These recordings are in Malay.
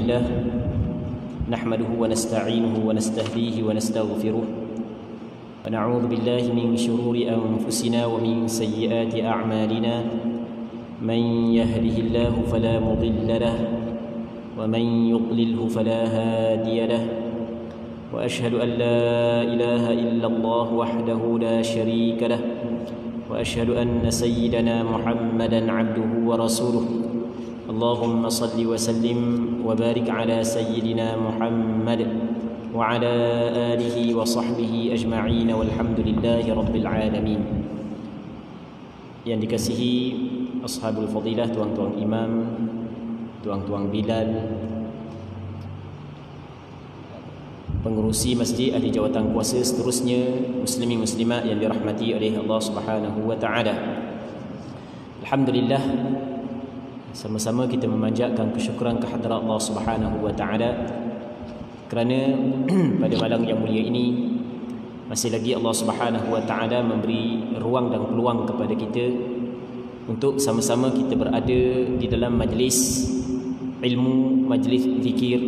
لله نحمده ونستعينه ونستهديه ونستغفره ونعوذ بالله من شرور أنفسنا ومن سيئات أعمالنا من يهده الله فلا مضل له ومن يضلله فلا هادي له وأشهد أن لا إله إلا الله وحده لا شريك له وأشهد أن سيدنا محمدا عبده ورسوله اللهم صل وسلم وبارك على سيدنا محمد وعلى آله وصحبه أجمعين والحمد لله رب العالمين. Yang dikasihi ashabul fadilah, tuan-tuan imam, tuan-tuan bilal, pengurusi masjid, ahli jawatan kuasa, seterusnya muslimin muslimat yang dirahmati oleh Allah Subhanahu wa taala. Alhamdulillah, sama-sama kita memanjatkan kesyukuran kehadrat Allah Subhanahu wa taala kerana pada malam yang mulia ini masih lagi Allah Subhanahu wa taala memberi ruang dan peluang kepada kita untuk sama-sama kita berada di dalam majlis ilmu, majlis zikir,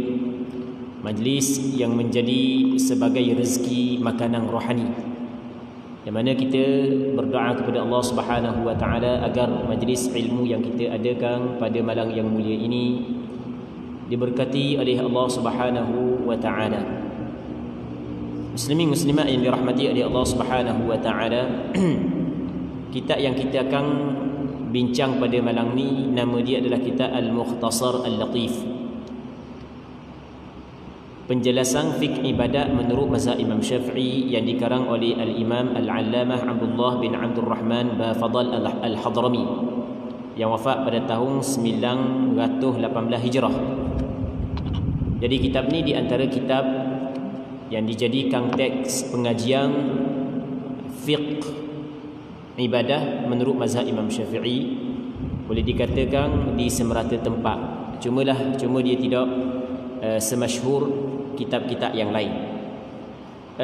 majlis yang menjadi sebagai rezeki makanan rohani, yang mana kita berdoa kepada Allah Subhanahu wa taala agar majlis ilmu yang kita adakan pada malam yang mulia ini diberkati oleh Allah Subhanahu wa taala. Muslimin muslimat yang dirahmati oleh Allah Subhanahu wa taala, kitab yang kita akan bincang pada malam ni nama dia adalah kitab Al-Mukhtasar Al-Latif, penjelasan fiqh ibadat menurut mazhab Imam Syafi'i yang dikarang oleh Al-Imam Al-Allamah Abdullah bin Abdul Rahman Bafadal Al-Hadrami yang wafat pada tahun 918 Hijrah. Jadi kitab ni di antara kitab yang dijadikan teks pengajian fiqh ibadah menurut mazhab Imam Syafi'i, boleh dikatakan di semerata tempat. Cuma dia tidak semasyhur kitab-kitab yang lain.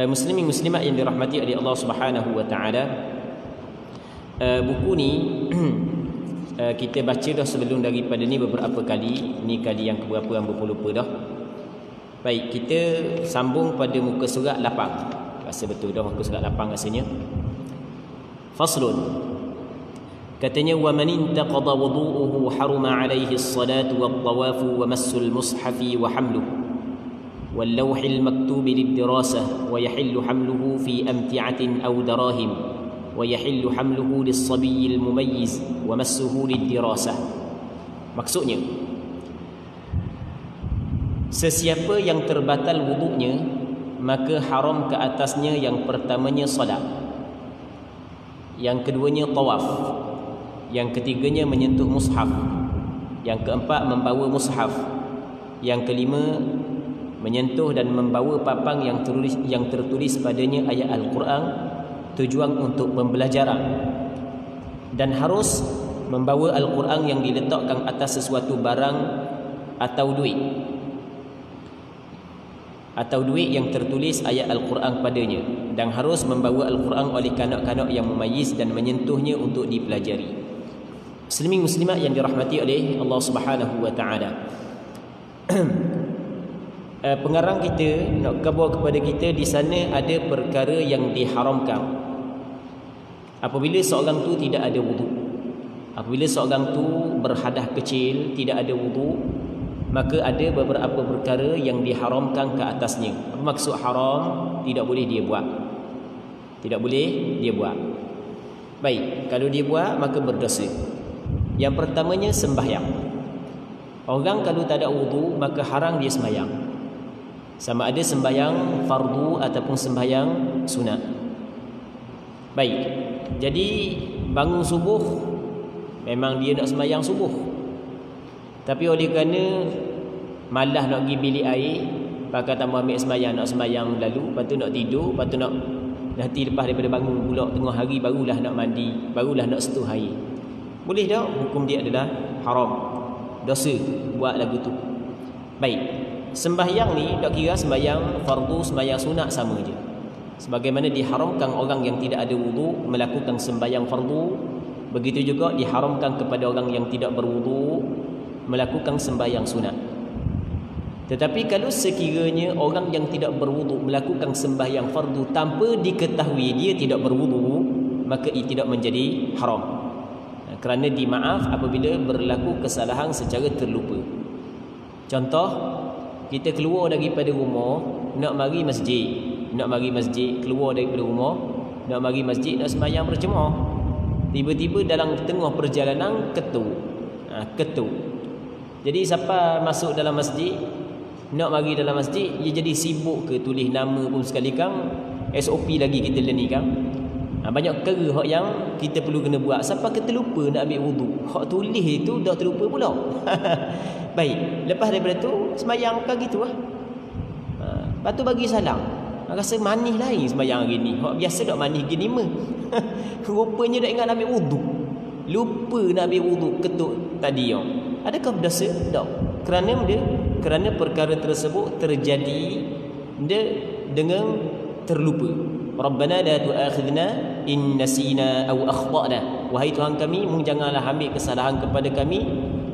Muslimin muslimat yang dirahmati oleh Allah Subhanahu wa taala, buku ni kita baca dah sebelum daripada ni beberapa kali. Ni kali yang keberapa hangpa lupa dah. Baik, kita sambung pada muka surat 8. Rasa betul dah muka surat 8 rasanya. Faslun. Katanya wa man intaqada wudu'uhu haruma 'alaihi as-salatu wat-tawafu wa massul mushafi wa hamluhu wal lawhil maktubi lid-dirasah wa yahillu hamluhu fi amti'atin aw darahim wa yahillu hamluhu lis-sabiyil mumayyiz wa massuhu lid-dirasah. Maksudnya, sesiapa yang terbatal wuduknya, maka haram ke atasnya yang pertamanya salat, yang keduanya tawaf, yang ketiganya menyentuh mushaf, yang keempat membawa mushaf, yang kelima menyentuh dan membawa papang yang tertulis padanya ayat Al-Quran tujuan untuk pembelajaran, dan harus membawa Al-Quran yang diletakkan atas sesuatu barang atau duit yang tertulis ayat Al-Quran padanya, dan harus membawa Al-Quran oleh kanak-kanak yang mumayyiz dan menyentuhnya untuk dipelajari. Muslimin muslimat yang dirahmati oleh Allah Subhanahu wa taala, pengarang kita nak khabar kepada kita di sana ada perkara yang diharamkan apabila seorang tu tidak ada wudu. Apabila seorang tu berhadas kecil, tidak ada wudu, maka ada beberapa perkara yang diharamkan ke atasnya. Apa maksud haram? Tidak boleh dia buat. Tidak boleh dia buat. Baik, kalau dia buat maka berdosa. Yang pertamanya sembahyang. Orang kalau tak ada wudu maka haram dia sembahyang. Sama ada sembahyang fardu ataupun sembahyang sunat. Baik, jadi bangun subuh, memang dia nak sembahyang subuh, tapi oleh kerana malas nak pergi bilik air, pakai tambah ambil sembahyang, nak sembahyang lalu, lepas tu nak tidur, lepas tu nak nanti lepas daripada bangun pula tengah hari barulah nak mandi, barulah nak setuh air. Boleh tak? Hukum dia adalah haram, dosa buat lagu tu. Baik, sembahyang ni tak kira sembahyang fardu, sembahyang sunat, sama je. Sebagaimana diharamkan orang yang tidak ada wudu melakukan sembahyang fardu, begitu juga diharamkan kepada orang yang tidak berwudu melakukan sembahyang sunat. Tetapi kalau sekiranya orang yang tidak berwuduk melakukan sembahyang fardu tanpa diketahui dia tidak berwuduk, maka ia tidak menjadi haram. Kerana dimaaf apabila berlaku kesalahan secara terlupa. Contoh, kita keluar daripada rumah nak mari masjid, keluar daripada rumah nak mari masjid, nak sembahyang berjemaah. Tiba-tiba dalam tengah perjalanan ketuk. Jadi siapa masuk dalam masjid, nak mari dalam masjid, dia jadi sibuk ke tulis nama pun sekali kan, SOP lagi kita ni kan. Banyak perkara hak yang kita perlu kena buat. Siapa kita lupa nak ambil wuduk, hak tulis itu dah terlupa pula. Baik, lepas daripada tu sembahyang kan gitu lah. Lepas tu bagi salam, rasa manis lain sembahyang hari ni. Hak biasa dak manis gini mah. Rupanya dak ingat nak ambil wuduk, lupa nak ambil wuduk, ketuk tadi yang. Adakah berdosa? Tak. Kerana perkara tersebut terjadi dengan terlupa. Rabbana la tu'akhidna in nasina aw akhtana. Wahai Tuhan kami, janganlah ambil kesalahan kepada kami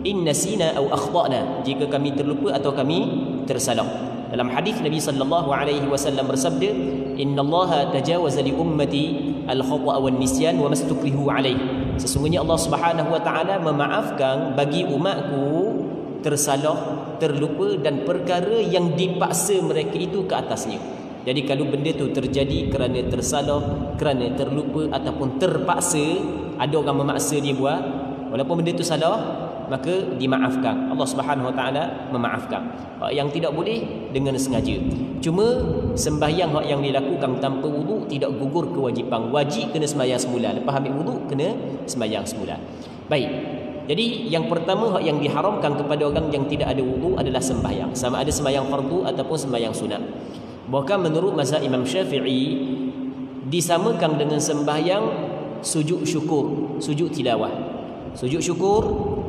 in nasina aw akhtana, jika kami terlupa atau kami tersalah. Dalam hadis Nabi sallallahu alaihi wasallam bersabda, innallaha tajawaza li ummati al-khata' wan nisyan wa mastukrihu alaih. Sesungguhnya Allah Subhanahu wa taala memaafkan bagi umatku tersalah, terlupa dan perkara yang dipaksa mereka itu ke atasnya. Jadi kalau benda tu terjadi kerana tersalah, kerana terlupa ataupun terpaksa, ada orang memaksa dia buat, walaupun benda tu salah, maka dimaafkan. Allah Subhanahu wa taala memaafkan. Yang tidak boleh dengan sengaja. Cuma sembahyang yang dilakukan tanpa wuduk tidak gugur kewajipan. Wajib kena sembahyang semula. Lepas ambil wuduk kena sembahyang semula. Baik. Jadi yang pertama yang diharamkan kepada orang yang tidak ada wuduk adalah sembahyang. Sama ada sembahyang fardu ataupun sembahyang sunat. Bahkan menurut mazhab Imam Syafi'i disamakan dengan sembahyang sujud syukur, sujud tilawah. Sujud syukur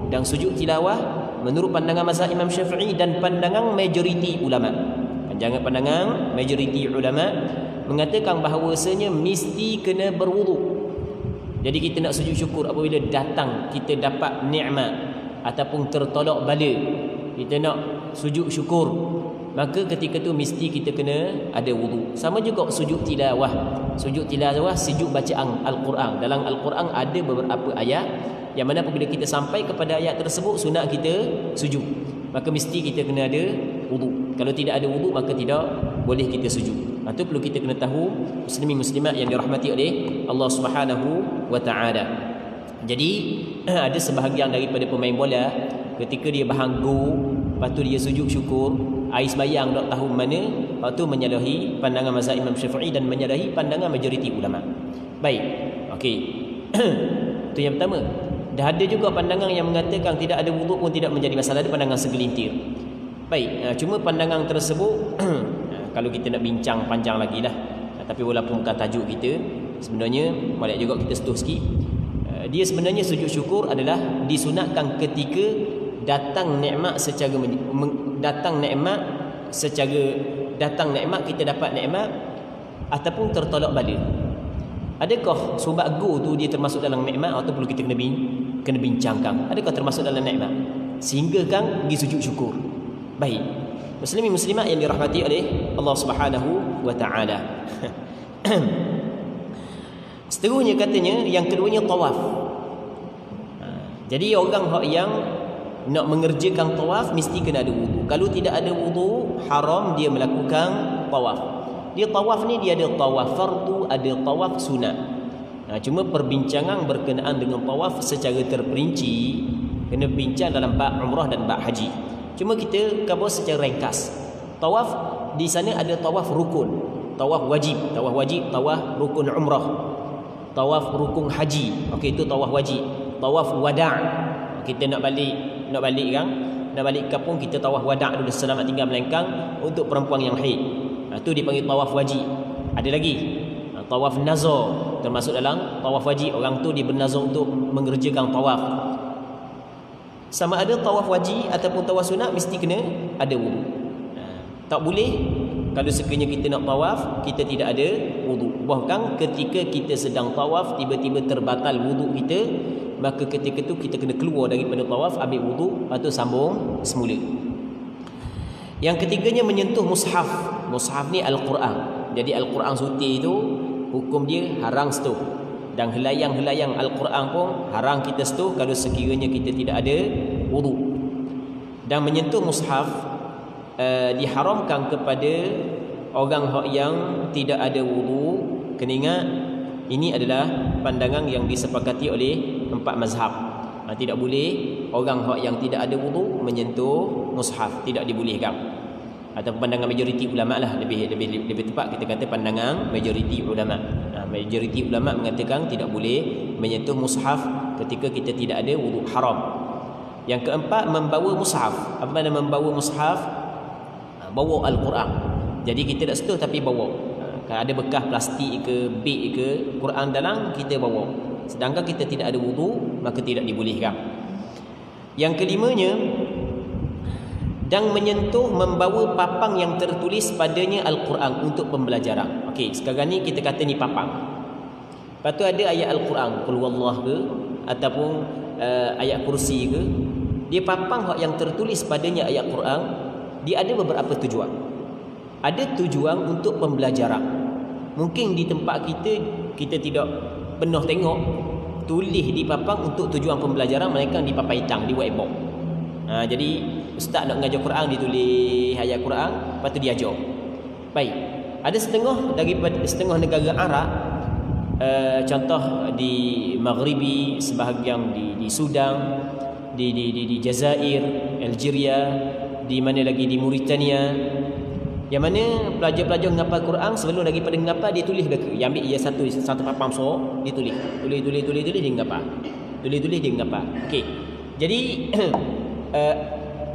dan sujud tilawah menurut pandangan mazhab Imam Syafi'i dan pandangan majoriti ulama. Pandangan majoriti ulama mengatakan bahawasanya mesti kena berwuduk. Jadi kita nak sujud syukur apabila datang kita dapat nikmat ataupun tertolak bala, kita nak sujud syukur, maka ketika tu mesti kita kena ada wuduk. Sama juga sujud tilawah. Sujud tilawah sujud bacaan Al-Quran. Dalam Al-Quran ada beberapa ayat yang mana apabila kita sampai kepada ayat tersebut sunat kita sujud, maka mesti kita kena ada wuduk. Kalau tidak ada wuduk maka tidak boleh kita sujud. Itu perlu kita kena tahu, muslimin muslimat yang dirahmati oleh Allah Subhanahu wa taala. Jadi ada sebahagian daripada pemain bola ketika dia berhanggu, lepas tu dia sujud syukur, air sembahyang tak tahu mana, lepas tu menyalahi pandangan mazhab Imam Syafi'i dan menyalahi pandangan majoriti ulama. Baik. Okey. Itu yang pertama. Dah ada juga pandangan yang mengatakan tidak ada wuduk pun tidak menjadi masalah, ada pandangan segelintir. Baik, cuma pandangan tersebut kalau kita nak bincang panjang lagi lah. Tapi walaupun bukan tajuk kita, sebenarnya boleh juga kita sentuh sikit. Dia sebenarnya sujud syukur adalah disunatkan ketika datang nikmat secara datang nikmat kita dapat nikmat ataupun tertolak bala. Adakah sumbat go tu dia termasuk dalam nikmat atau perlu kita kena bincangkan? Adakah termasuk dalam nikmat sehingga kan pergi sujud syukur? Baik. Muslimin muslimat yang dirahmati oleh Allah Subhanahu wa taala. Seterusnya katanya yang keduanya tawaf. Jadi orang yang nak mengerjakan tawaf mesti kena ada wudu. Kalau tidak ada wudu, haram dia melakukan tawaf. Dia tawaf ni dia ada tawaf fardu, ada tawaf sunat. Cuma perbincangan berkenaan dengan tawaf secara terperinci kena bincang dalam bab umrah dan bab haji. Cuma kita cover secara ringkas. Tawaf di sana ada tawaf rukun, tawaf wajib, tawaf rukun umrah, tawaf rukun haji. Okey, itu tawaf wajib. Tawaf wada'. Kita nak balik kan? Nak balik kampung kita tawaf wada' dulu, selamat tinggal melengkang untuk perempuan yang haid. Itu dipanggil tawaf wajib. Ada lagi tawaf nazar, termasuk dalam tawaf wajib. Orang tu dia bernazar untuk mengerjakan tawaf. Sama ada tawaf wajib ataupun tawaf sunat mesti kena ada wudu. Tak boleh kalau sekiranya kita nak tawaf kita tidak ada wudu. Bahkan ketika kita sedang tawaf tiba-tiba terbatal wudu kita, maka ketika itu kita kena keluar daripada tawaf, ambil wudu, lepas tu sambung semula. Yang ketiganya menyentuh mushaf. Mushaf ni Al-Quran. Jadi Al-Quran suci itu hukum dia haram sentuh. Dan helayang-helayang Al-Quran pun haram kita sentuh kalau sekiranya kita tidak ada wudu. Dan menyentuh mushaf diharamkan kepada orang yang tidak ada wudu. Kena ingat, ini adalah pandangan yang disepakati oleh 4 mazhab. Tidak boleh orang yang tidak ada wudu menyentuh mushaf, tidak dibolehkan. Atau pandangan majoriti ulama lah, lebih tepat kita kata pandangan majoriti ulama. Majoriti ulama mengatakan tidak boleh menyentuh mushaf ketika kita tidak ada wudu, haram. Yang keempat, membawa mushaf. Apa makna membawa mushaf? Bawa Al-Quran. Jadi kita tak sentuh tapi bawa. Kalau ada bekas plastik ke, beg ke, Quran dalam, kita bawa. Sedangkan kita tidak ada wudu, maka tidak dibolehkan. Yang kelimanya, dan menyentuh membawa papang yang tertulis padanya Al-Quran untuk pembelajaran. Okey, sekarang ni kita kata ni papang. Lepas tu ada ayat Al-Quran, Qul huwallah ke, ataupun ayat kursi ke. Dia papang yang tertulis padanya ayat Quran, dia ada beberapa tujuan. Ada tujuan untuk pembelajaran. Mungkin di tempat kita tidak pernah tengok tulis di papang untuk tujuan pembelajaran, melainkan di papan hitam, di whiteboard. Jadi ustaz nak mengajar Quran, ditulis ayat Quran, lepas tu dia ajar. Baik. Ada setengah negara Arab, contoh di Maghribi, sebahagian di Sudan, di Jazair, Algeria, di mana lagi di Mauritania, yang mana pelajar-pelajar menghafal Quran sebelum daripada menghafal dia tulis beka. Dia ambil ia satu papan besar, dia tulis dia menghafal. Tulis dia menghafal. Okey. Jadi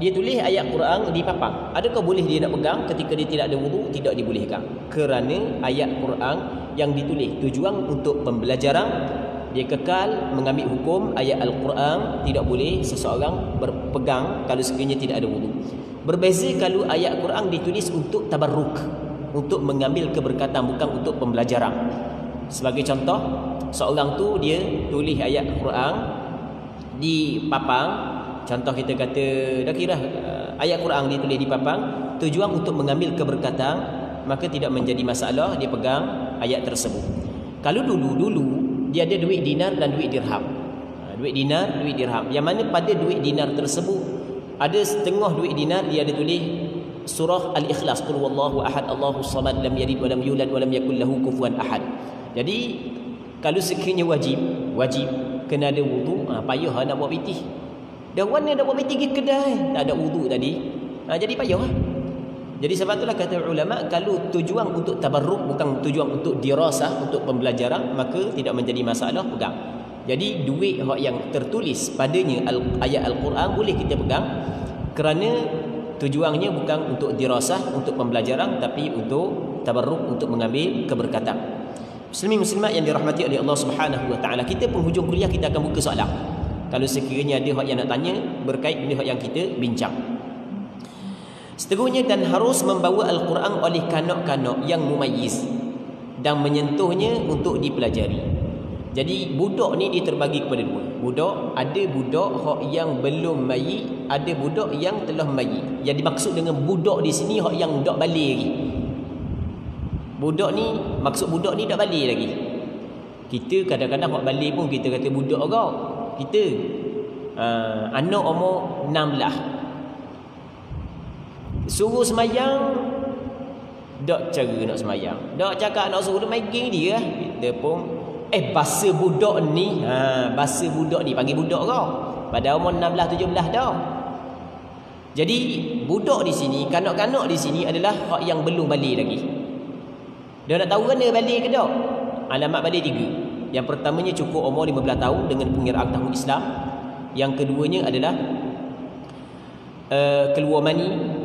dia tulis ayat Quran di papan. Adakah boleh dia nak pegang ketika dia tidak ada wudu? Tidak dibolehkan. Kerana ayat Quran yang ditulis tujuan untuk pembelajaran, dia kekal mengambil hukum ayat Al-Quran, tidak boleh seseorang berpegang kalau sekiranya tidak ada wudu. Berbeza kalau ayat Quran ditulis untuk tabarruk, untuk mengambil keberkatan, bukan untuk pembelajaran. Sebagai contoh, seorang tu dia tulis ayat Quran di papan. Contoh kita kata, dah kira ayat Quran ditulis di papan, tujuan untuk mengambil keberkatan, maka tidak menjadi masalah dia pegang ayat tersebut. Kalau dulu dia ada duit dinar dan duit dirham. Duit dinar, duit dirham. Yang mana pada duit dinar tersebut ada setengah duit dinar dia ada tulis surah Al-Ikhlas, Qul huwallahu ahad, Allahus samad, lam yalid wa lam yulad wa lam yakul lahu kufuwan ahad. Jadi kalau sekiranya wajib kena ada wudu, payah nak buat pitih. Dah mana nak buat pitih ke kedai, tak ada wudu tadi. Jadi payah. Jadi sebab itulah kata ulama, kalau tujuan untuk tabarruk bukan tujuan untuk dirasah, untuk pembelajaran, maka tidak menjadi masalah pegang. Jadi duit yang tertulis padanya ayat Al-Quran boleh kita pegang, kerana tujuannya bukan untuk dirasah, untuk pembelajaran, tapi untuk tabarruk, untuk mengambil keberkatan. Muslimin muslimat yang dirahmati oleh Allah Subhanahu wa taala, kita penghujung kuliah kita akan buka soalan. Kalau sekiranya ada yang nak tanya berkait dengan yang kita bincang. Seterusnya, dan harus membawa Al-Quran oleh kanak-kanak yang mumayyiz dan menyentuhnya untuk dipelajari. Jadi budak ni dia terbagi kepada dua. Budak, ada budak yang belum mayit, ada budak yang telah mayit. Yang dimaksud dengan budak di sini yang dak balik lagi. Budak ni, maksud budak ni dak balik lagi. Kita kadang-kadang hak balik pun kita kata budak agak. Kita anak umur 16. Suruh semayang, dak cara nak semayang. Dak cakap nak suruh dia main game dia. Kita pun bahasa budak ni, bahasa budak ni panggil budak kau. Pada umur 16 17 dah. Jadi budak di sini, kanak-kanak di sini adalah hak yang belum balik lagi. Dia nak tahu mana balik ke tak? Alamat balik 3. Yang pertamanya cukup umur 15 tahun dengan pengiraan tahun Islam. Yang keduanya adalah keluar mani.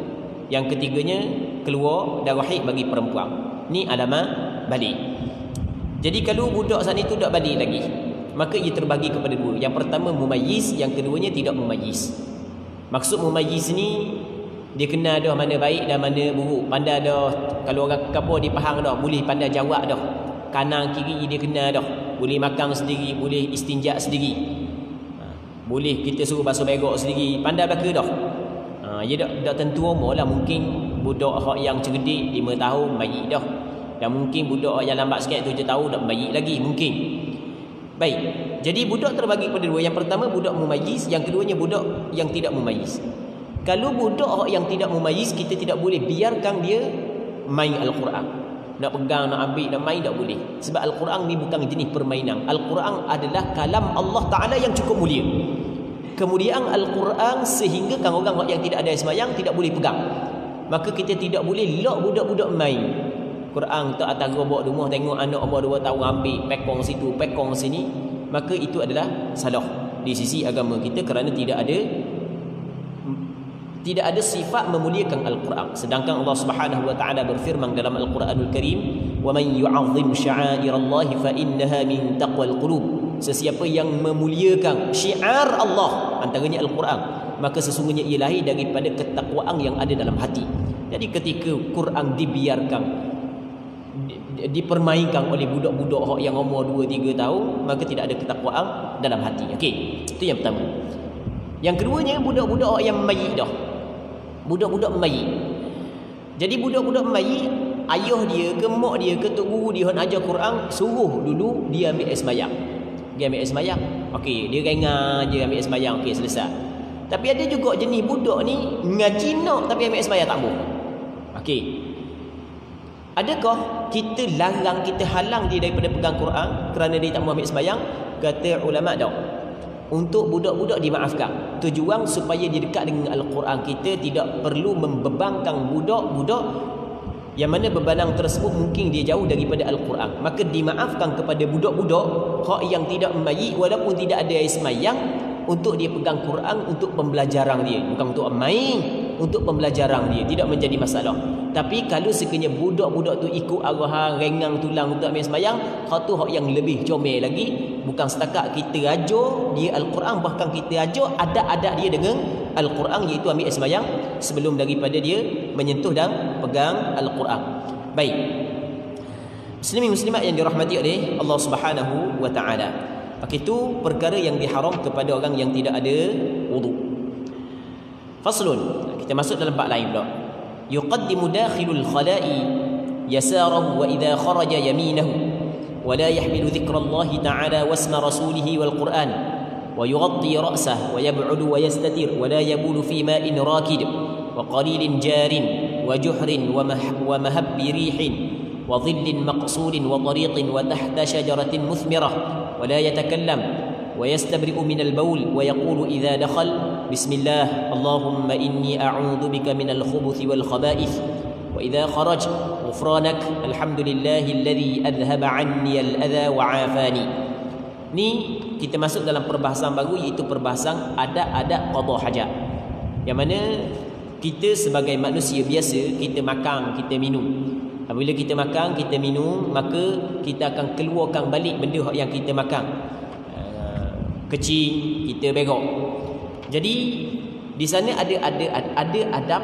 Yang ketiganya keluar darah haid bagi perempuan. Ni alamat balik. Jadi kalau budak saat itu tak balik lagi, maka ia terbagi kepada dua. Yang pertama mumayyiz, yang keduanya tidak mumayyiz. Maksud mumayyiz ni, dia kenal dah mana baik dan mana buruk. Pandai dah, kalau orang kapur dia faham dah, boleh pandai jawab dah. Kanan kiri dia kenal dah. Boleh makan sendiri, boleh istinja sendiri. Boleh kita suruh basuh begok sendiri, pandai belaka dah. Dia dak tentu umur lah. Mungkin budak hak yang cerdik 5 tahun bayi dah. Dan mungkin budak yang lambat sikit 7 tahun dah bayi lagi mungkin. Baik. Jadi budak terbagi pada dua. Yang pertama budak mumayyiz, yang keduanya budak yang tidak mumayyiz. Kalau budak yang tidak mumayyiz, kita tidak boleh biarkan dia main Al-Quran. Nak pegang, nak ambil, nak main tak boleh. Sebab Al-Quran ni bukan jenis permainan. Al-Quran adalah kalam Allah Ta'ala yang cukup mulia. Kemudian Al-Quran sehingga kan orang yang tidak ada sembahyang tidak boleh pegang. Maka kita tidak boleh lock budak-budak main Quran tak atas robot rumah, tengok anak umur 2 tahun ambil pekong situ, pekong sini. Maka itu adalah salah di sisi agama kita, kerana tidak ada sifat memuliakan Al-Quran. Sedangkan Allah Subhanahu wa taala berfirman dalam Al-Quranul Karim, "Wa man yu'azzim sya'airallahi fa innaha min taqwal qulub." Sesiapa yang memuliakan syiar Allah, antaranya Al-Quran, maka sesungguhnya ia lahir daripada ketakwaan yang ada dalam hati. Jadi ketika Quran dibiarkan dipermainkan oleh budak-budak yang umur 2-3 tahun, maka tidak ada ketakwaan dalam hati. Okey, itu yang pertama. Yang keduanya budak-budak yang mayit dah. Budak-budak mayit. Jadi budak-budak mayit, ayah dia ke mak dia ke tok guru dia nak ajar Quran, suruh dulu dia ambil sembahyang. Dia ambil sembahyang. Okey, dia rengar je ambil sembahyang, okey selesai. Tapi ada juga jenis budak ni ngaji nak tapi ambil sembahyang tak boleh. Okey. Adakah kita larang, kita halang dia daripada pegang Quran kerana dia tak mahu ambil sembahyang? Kata ulama dah. Untuk budak-budak dimaafkan. Tujuan supaya dia dekat dengan Al-Quran. Kita tidak perlu membebankan budak-budak yang mana bebanang tersebut mungkin dia jauh daripada Al-Quran. Maka dimaafkan kepada budak-budak hak yang tidak mayit walaupun tidak ada sembahyang, untuk dia pegang Quran untuk pembelajaran dia, bukan untuk main, untuk pembelajaran dia, tidak menjadi masalah. Tapi kalau sekiranya budak-budak tu ikut arahan rengang tulang untuk ambil sembahyang, hak tu hak yang lebih comel lagi. Bukan setakat kita ajar dia Al-Quran, bahkan kita ajar adab-adab dia dengan Al-Quran, iaitu ambil sembahyang sebelum daripada dia menyentuh dan pegang Al-Quran. Baik, muslimin muslimat yang dirahmati oleh Allah Subhanahu wa taala. Maka itu perkara yang diharam kepada orang yang tidak ada wudu. Faslun, kita masuk dalam bab lain pula. Yuqaddimu dakhilul khala'i yasarahu wa idha kharaja yaminahu wa la yahmilu dhikrallahi ta'ala wasma rasulihi wal Qur'an wa yughatti ra'sahu wa yab'udu wa yastatir wa la yabulu fi ma'in rakid wa qalilin jarin wa juhrin wa mahabbi rihin wa dhillin maqsurin wa tariqin wa tahta shajaratin muthmirah ولا يتكلم ويستبرئ من البول ويقول إذا دخل بسم الله اللهم إني أعوذ بك من الخبث والخبائث وإذا خرج غفرانك الحمد لله الذي أذهب عني الأذى وعافاني. Ni kita masuk dalam perbahasan baru, iaitu perbahasan adab-adab qada hajat. Yang mana kita sebagai manusia biasa, kita makan, kita minum. Apabila kita makan, kita minum, maka kita akan keluarkan balik benda yang kita makan. Kecil, kita berok. Jadi di sana ada adab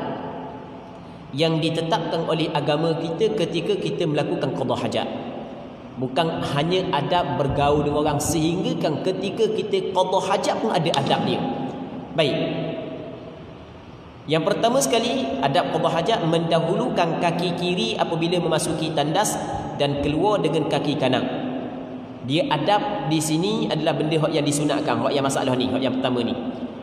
yang ditetapkan oleh agama kita ketika kita melakukan qada hajat. Bukan hanya adab bergaul dengan orang, sehingga kan ketika kita qada hajat pun ada adab dia. Baik. Yang pertama sekali, adab qada hajat mendahulukan kaki kiri apabila memasuki tandas dan keluar dengan kaki kanan. Dia adab di sini adalah benda yang disunatkan, yang masalah ni, yang pertama ni.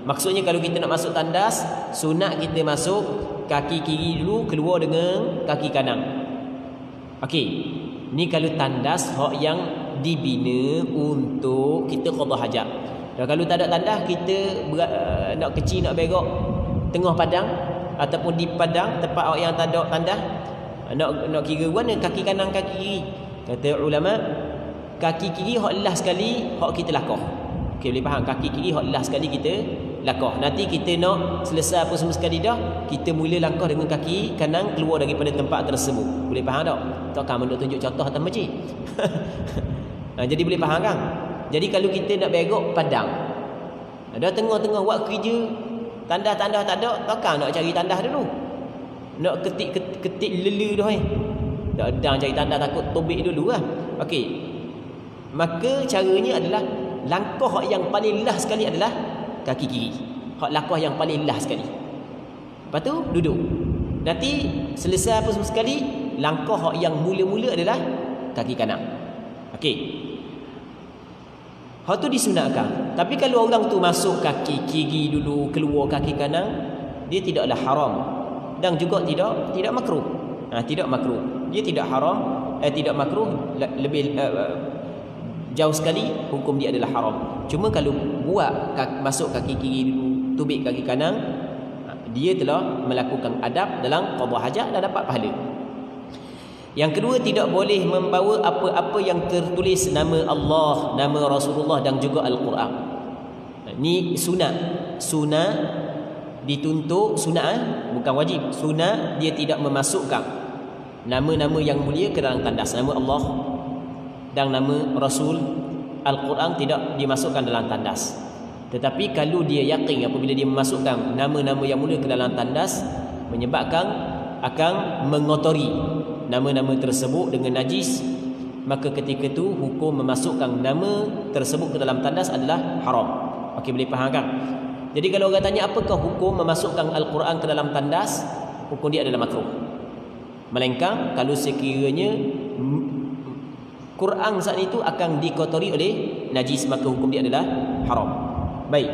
Maksudnya kalau kita nak masuk tandas, sunat kita masuk kaki kiri dulu, keluar dengan kaki kanan. Okey. Ni kalau tandas yang dibina untuk kita qada hajat. Dan kalau tak ada tandas, kita nak kecil, nak berok tengah padang ataupun di padang tempat yang tak ada tandas, nak kira mana kaki kanan kaki kiri. Kata ulama, kaki kiri hak last sekali hak kita lakah. Okey, boleh faham? Kaki kiri hak last sekali kita lakah. Nanti kita nak selesai apa semua sekali dah, kita mula langkah dengan kaki kanan keluar daripada tempat tersebut. Boleh faham tak? Takkan menuk tunjuk contoh atas masjid. Jadi boleh faham kan? Jadi kalau kita nak berok padang, ada tengah-tengah buat kerja, tandas-tandas tak ada, takkan nak cari tandas dulu. Nak ketik lelu dah tak ada cari tandas, takut tobek dulu lah. Okey. Maka caranya adalah langkah yang paling last sekali adalah kaki kiri. Hak langkah yang paling last sekali. Lepas tu duduk. Nanti selesai apa semua sekali, langkah yang mula-mula adalah kaki kanan. Okey. Hak tu disunatkan. Tapi kalau orang tu masuk kaki kiri dulu, keluar kaki kanan, dia tidaklah haram dan juga tidak makruh. Tidak makruh. Dia tidak haram, tidak makruh, lebih jauh sekali hukum dia adalah haram. Cuma kalau buat masuk kaki kiri dulu, tubik kaki kanan, dia telah melakukan adab dalam qada hajat dan dapat pahala. Yang kedua, tidak boleh membawa apa-apa yang tertulis nama Allah, nama Rasulullah dan juga Al-Quran. Ini sunat. Sunat dituntut, sunat bukan wajib. Sunat dia tidak memasukkan nama-nama yang mulia ke dalam tandas. Nama Allah dan nama Rasul, Al-Quran tidak dimasukkan dalam tandas. Tetapi kalau dia yakin apabila dia memasukkan nama-nama yang mulia ke dalam tandas, menyebabkan akan mengotori nama-nama tersebut dengan najis, maka ketika itu hukum memasukkan nama tersebut ke dalam tandas adalah haram. Okey, boleh faham kan? Jadi kalau orang tanya apakah hukum memasukkan Al-Quran ke dalam tandas, hukum dia adalah makruh. Melainkan kalau sekiranya Quran saat itu akan dikotori oleh najis, maka hukum dia adalah haram. Baik.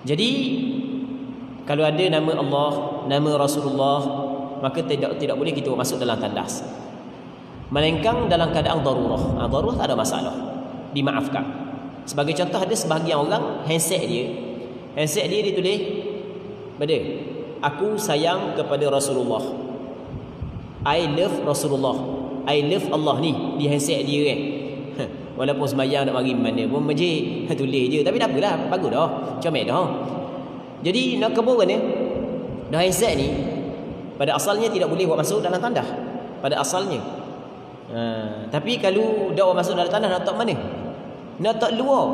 Jadi kalau ada nama Allah, nama Rasulullah, maka tidak boleh kita masuk dalam tandas. Melainkan dalam keadaan darurah. Darurah tak ada masalah, dimaafkan. Sebagai contoh, ada sebahagian orang handset dia ditulis pada aku sayang kepada Rasulullah, I love Rasulullah, I love Allah ni di handset dia kan. Walaupun sembahyang nak mari mana pun masjid tulis je, tapi tak apalah, bagus dah, comel dah. Jadi nak kebun ni dah handset ni pada asalnya tidak boleh buat masuk dalam tandas pada asalnya. Tapi kalau dah masuk dalam tandas, nak tak mana? Nak tak luar.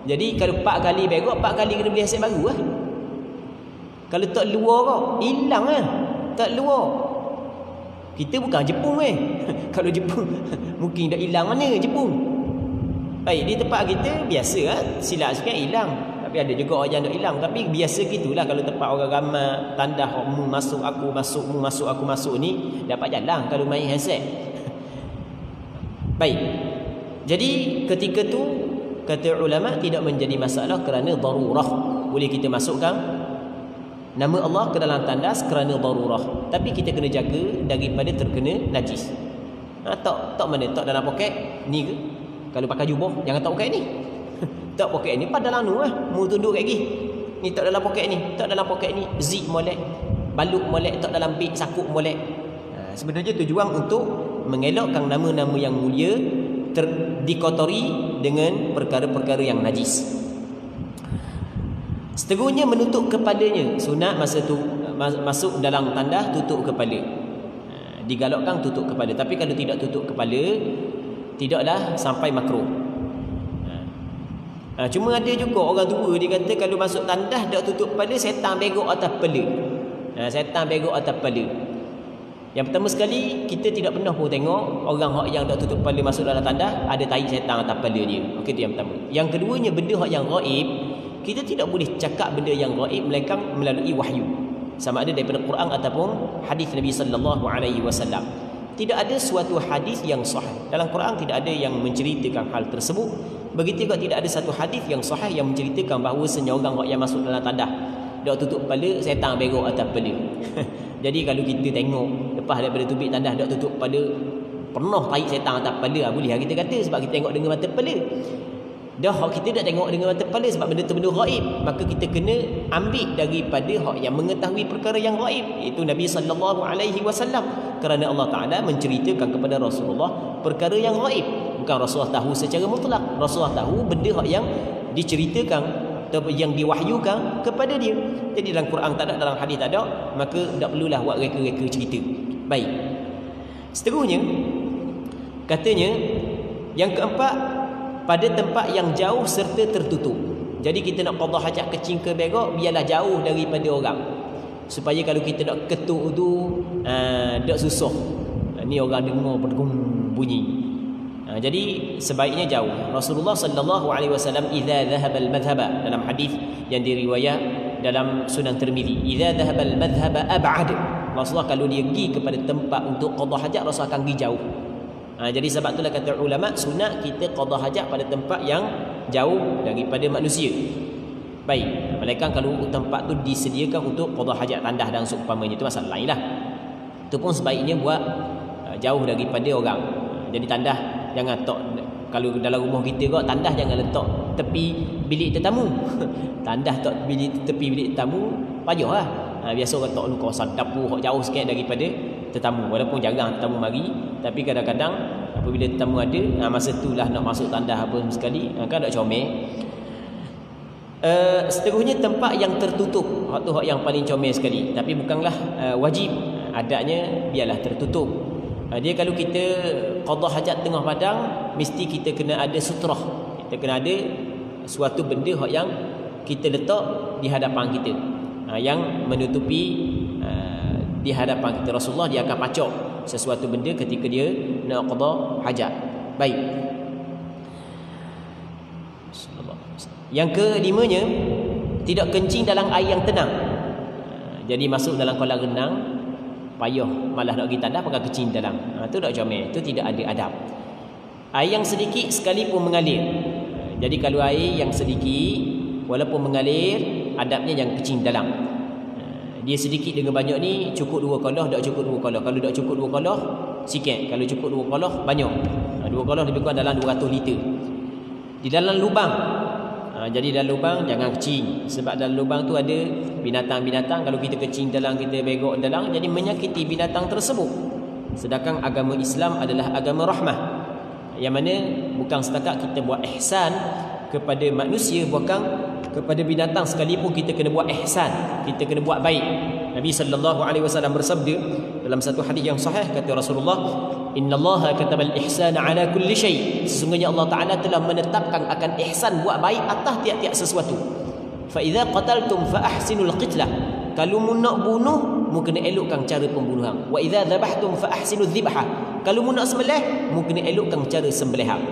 Jadi kalau 4 kali berak, 4 kali kena beli handset baru lah. Kalau tak luar kau, hilang lah. Tak luar. Kita bukan Jepun Kalau Jepun mungkin dah hilang mana Jepun. Baik, di tempat kita biasa lah, silap sikit hilang. Tapi ada juga orang yang nak hilang. Tapi biasa gitulah kalau tempat orang ramai, tandas mu masuk aku masuk, mu masuk aku masuk ni, dapat jalan kalau main handset. Baik. Jadi ketika tu kata ulama tidak menjadi masalah kerana darurah. Boleh kita masukkan nama Allah ke dalam tandas kerana darurah. Tapi kita kena jaga daripada terkena najis. Tak mana? Tak dalam poket ni ke? Kalau pakai jubah jangan tak poket ni. Tak poket ni pada dalam lah. Mu tunduk kat gigi. Ni tak dalam poket ni, tak dalam poket ni. Zip molek, balut molek, tak dalam beg sakuk molek. Sebenarnya tujuan untuk mengelakkan nama-nama yang mulia dikotori dengan perkara-perkara yang najis. Seterusnya menutup kepalanya. Sunat masa tu masuk dalam tandas tutup kepala. Digalakkan tutup kepala. Tapi kalau tidak tutup kepala, tidaklah sampai makruh. Cuma ada juga orang tua dia kata kalau masuk tandas tak tutup kepala, setan begok atas kepala. Setan begok atas kepala. Yang pertama sekali, kita tidak pernah pun tengok orang yang tak tutup kepala masuk dalam tandas ada tai setan atas kepala dia. Okey, itu yang pertama. Yang keduanya, benda yang gaib, kita tidak boleh cakap benda yang gaib melainkan melalui wahyu. Sama ada daripada Quran ataupun hadis Nabi sallallahu alaihi wasallam. Tidak ada suatu hadis yang sahih. Dalam Quran tidak ada yang menceritakan hal tersebut. Begitu juga tidak ada satu hadis yang sahih yang menceritakan bahawa orang yang masuk dalam tandas dak tutup kepala, setan berok atas kepala. Jadi kalau kita tengok lepas daripada tubik tandas dak tutup kepala, pernah tarik setan atas kepala, boleh kita kata sebab kita tengok dengan mata kepala. Dah kita tak tengok dengan mata kepala sebab benda tu benda gaib, maka kita kena ambil daripada hak yang mengetahui perkara yang gaib, iaitu Nabi sallallahu alaihi wasallam, kerana Allah Taala menceritakan kepada Rasulullah perkara yang gaib. Bukan Rasulullah tahu secara mutlak. Rasulullah tahu benda hak yang diceritakan atau yang diwahyukan kepada dia. Jadi dalam Quran tak ada, dalam hadis tak ada, maka tak perlulah buat reka-reka cerita. Baik. Seterusnya katanya yang keempat, pada tempat yang jauh serta tertutup. Jadi kita nak qada hajat kecil ke berak, biarlah jauh daripada orang. Supaya kalau kita nak ketuk tu tak susah. Ni orang dengar bergum bunyi. Jadi sebaiknya jauh. Rasulullah sallallahu alaihi wasallam idza dhahaba al-madhhaba, dalam hadis yang diriwayat dalam Sunan Tirmizi, idza dhahabal madhhab ab'ad, Rasulullah kalau dia pergi kepada tempat untuk qada hajat, Rasulullah akan pergi jauh. Jadi sebab itulah kata ulama, sunat kita qada hajat pada tempat yang jauh daripada manusia. Baik, melainkan kalau tempat tu disediakan untuk qada hajat, tandah dan seumpamanya, itu masalah lain lah. Itu pun sebaiknya buat jauh daripada orang. Jadi tandah jangan letak, kalau dalam rumah kita kot, tandah jangan letak tepi bilik tetamu. Tandah tak tepi bilik tetamu payahlah. Biasa orang letak kawasan dapur jauh sikit daripada tetamu. Walaupun jarang tetamu mari, tapi kadang-kadang apabila tetamu ada, masa itulah nak masuk tandah apa sekali, kan nak comel. Seterusnya tempat yang tertutup, hak tu hak yang paling comel sekali, tapi bukanlah wajib, adatnya biarlah tertutup. Dia kalau kita qada hajat tengah padang, mesti kita kena ada sutrah, kita kena ada suatu benda hak yang kita letak di hadapan kita, yang menutupi di hadapan kita. Rasulullah dia akan pacok sesuatu benda ketika dia nak qada hajat. Baik. Yang kelimanya, tidak kencing dalam air yang tenang. Jadi masuk dalam kolam renang, payah malah nak pergi tandah pakai kencing dalam. Itu tak comel, itu tidak ada adab. Air yang sedikit sekalipun mengalir. Jadi kalau air yang sedikit walaupun mengalir, adabnya yang kencing dalam. Dia sedikit dengan banyak ni, cukup 2 kolah, tak cukup 2 kolah. Kalau tak cukup 2 kolah, sikit. Kalau cukup 2 kolah, banyak. 2 kolah lebih kurang dalam 200 liter. Di dalam lubang, jadi dalam lubang jangan kecing, sebab dalam lubang tu ada binatang-binatang. Kalau kita kecing dalam, kita begok dalam, jadi menyakiti binatang tersebut. Sedangkan agama Islam adalah agama rahmah, yang mana bukan setakat kita buat ihsan kepada manusia, bahkan kepada binatang sekalipun kita kena buat ihsan, kita kena buat baik. Nabi sallallahu alaihi wasallam bersabda dalam satu hadis yang sahih, kata Rasulullah, innallaha katabal ihsana ala kulli syai, sesungguhnya Allah Taala telah menetapkan akan ihsan, buat baik atas tiap-tiap sesuatu. Fa idza qataltum fa ahsinul qitlah, kalau mu nak bunuh, mu kena elokkan cara pembunuhan. Wa idza dhabhtum fa ahsinudz dzibha, kalau mu nak sembelih, mu kena elokkan cara sembelihan.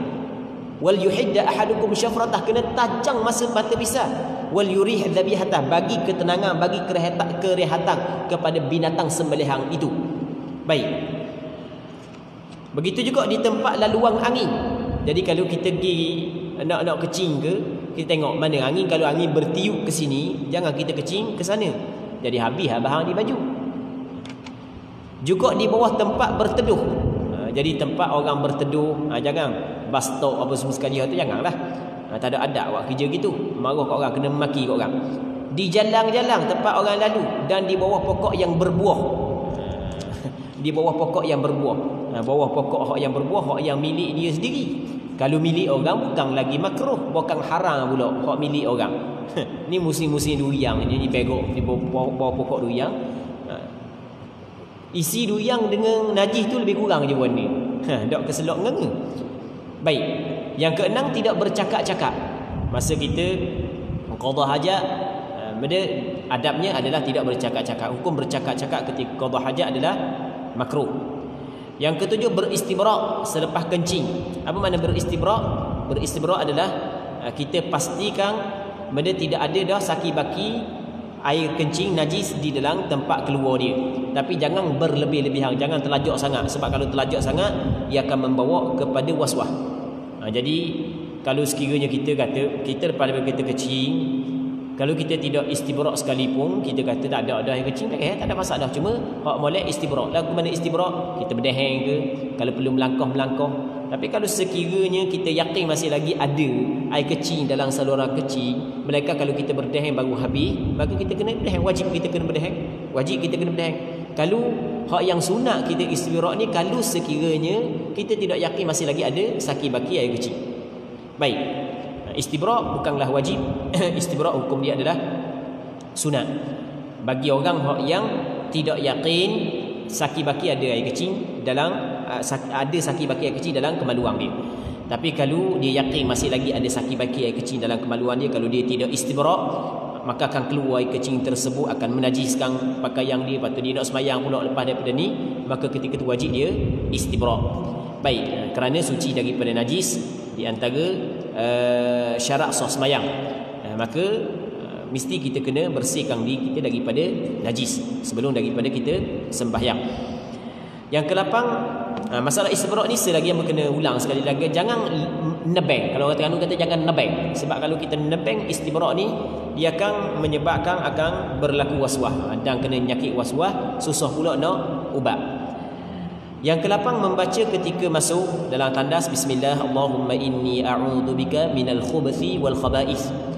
Wal yuhidda ahadukum syafratah, kena tajang masa mata pisau. Wal yurih dzabihatah, bagi ketenangan, bagi kerehatan kepada binatang sembelihan itu. Baik. Begitu juga di tempat laluan angin. Jadi kalau kita pergi nak kecing ke, kita tengok mana angin. Kalau angin bertiup ke sini, jangan kita kecing ke sana. Jadi habis bahan di baju. Juga di bawah tempat berteduh. Jadi tempat orang berteduh, jangan bus stop apa semua sekali tu, janganlah. Tak ada adab buat kerja gitu. Marah kat orang, kena maki kat orang. Di jalan-jalan tempat orang lalu, dan di bawah pokok yang berbuah. Di bawah pokok yang berbuah. Bawah pokok hak yang berbuah, hak yang milik dia sendiri. Kalau milik orang bukan lagi makruh, bukan haram pula hak milik orang. Ni musim-musim durian ni, pegok di bawah pokok durian. Isi durian dengan najis tu lebih kurang je warna. Tak keselok nganga. Baik. Yang keenam, tidak bercakap-cakap masa kita qada hajat. Adabnya adalah tidak bercakap-cakap. Hukum bercakap-cakap ketika qada hajat adalah makruh. Yang ketujuh, beristibrak selepas kencing. Apa makna beristibrak? Beristibrak adalah kita pastikan benda tidak ada dah saki-baki air kencing najis di dalam tempat keluar dia. Tapi jangan berlebih-lebihan, jangan terlajak sangat, sebab kalau terlajak sangat ia akan membawa kepada was-was. Jadi kalau sekiranya kita kata kita lepas kita kecing, kalau kita tidak istibrak sekalipun, kita kata tak ada air kecing, tak ada masalah. Cuma hak molek istibrak. Lagu mana istibrak? Kita berdeheng ke, kalau perlu melangkah. Tapi kalau sekiranya kita yakin masih lagi ada air kecing dalam saluran kecing, mereka kalau kita berdeheng baru habis, maka kita kena berdeheng. Wajib kita kena berdeheng. Wajib kita kena berdeheng. Kalau hak yang sunat kita istibrak ni, kalau sekiranya kita tidak yakin masih lagi ada saki-baki air kecing. Baik. Istibrak bukanlah wajib. Istibrak hukum dia adalah sunat. Bagi orang yang tidak yakin saki-baki ada air kecing dalam ada saki-baki air kecing dalam kemaluan dia. Tapi kalau dia yakin masih lagi ada saki-baki air kecing dalam kemaluan dia, kalau dia tidak istibrak, maka akan keluar air kecing tersebut, akan menajiskan pakaian dia. Lepas tu dia nak semayang pula lepas daripada ni, maka ketika itu wajib dia istibrak. Baik, kerana suci daripada najis di antara syarat sah semayang. Maka Mesti kita kena bersihkan diri kita daripada najis sebelum daripada kita sembahyang. Yang ke-8, masalah istibrak ni selagi yang kena ulang sekali lagi, jangan nebeng. Kalau orang Terengganu kata jangan nebeng, sebab kalau kita nebeng istibrak ni dia akan menyebabkan akan berlaku waswas dan kena nyakit waswas, susah pula nak ubat. Yang ke-8, membaca ketika masuk dalam tandas bismillah, Allahumma inni a'udzubika minal khubuthi wal khaba'ith.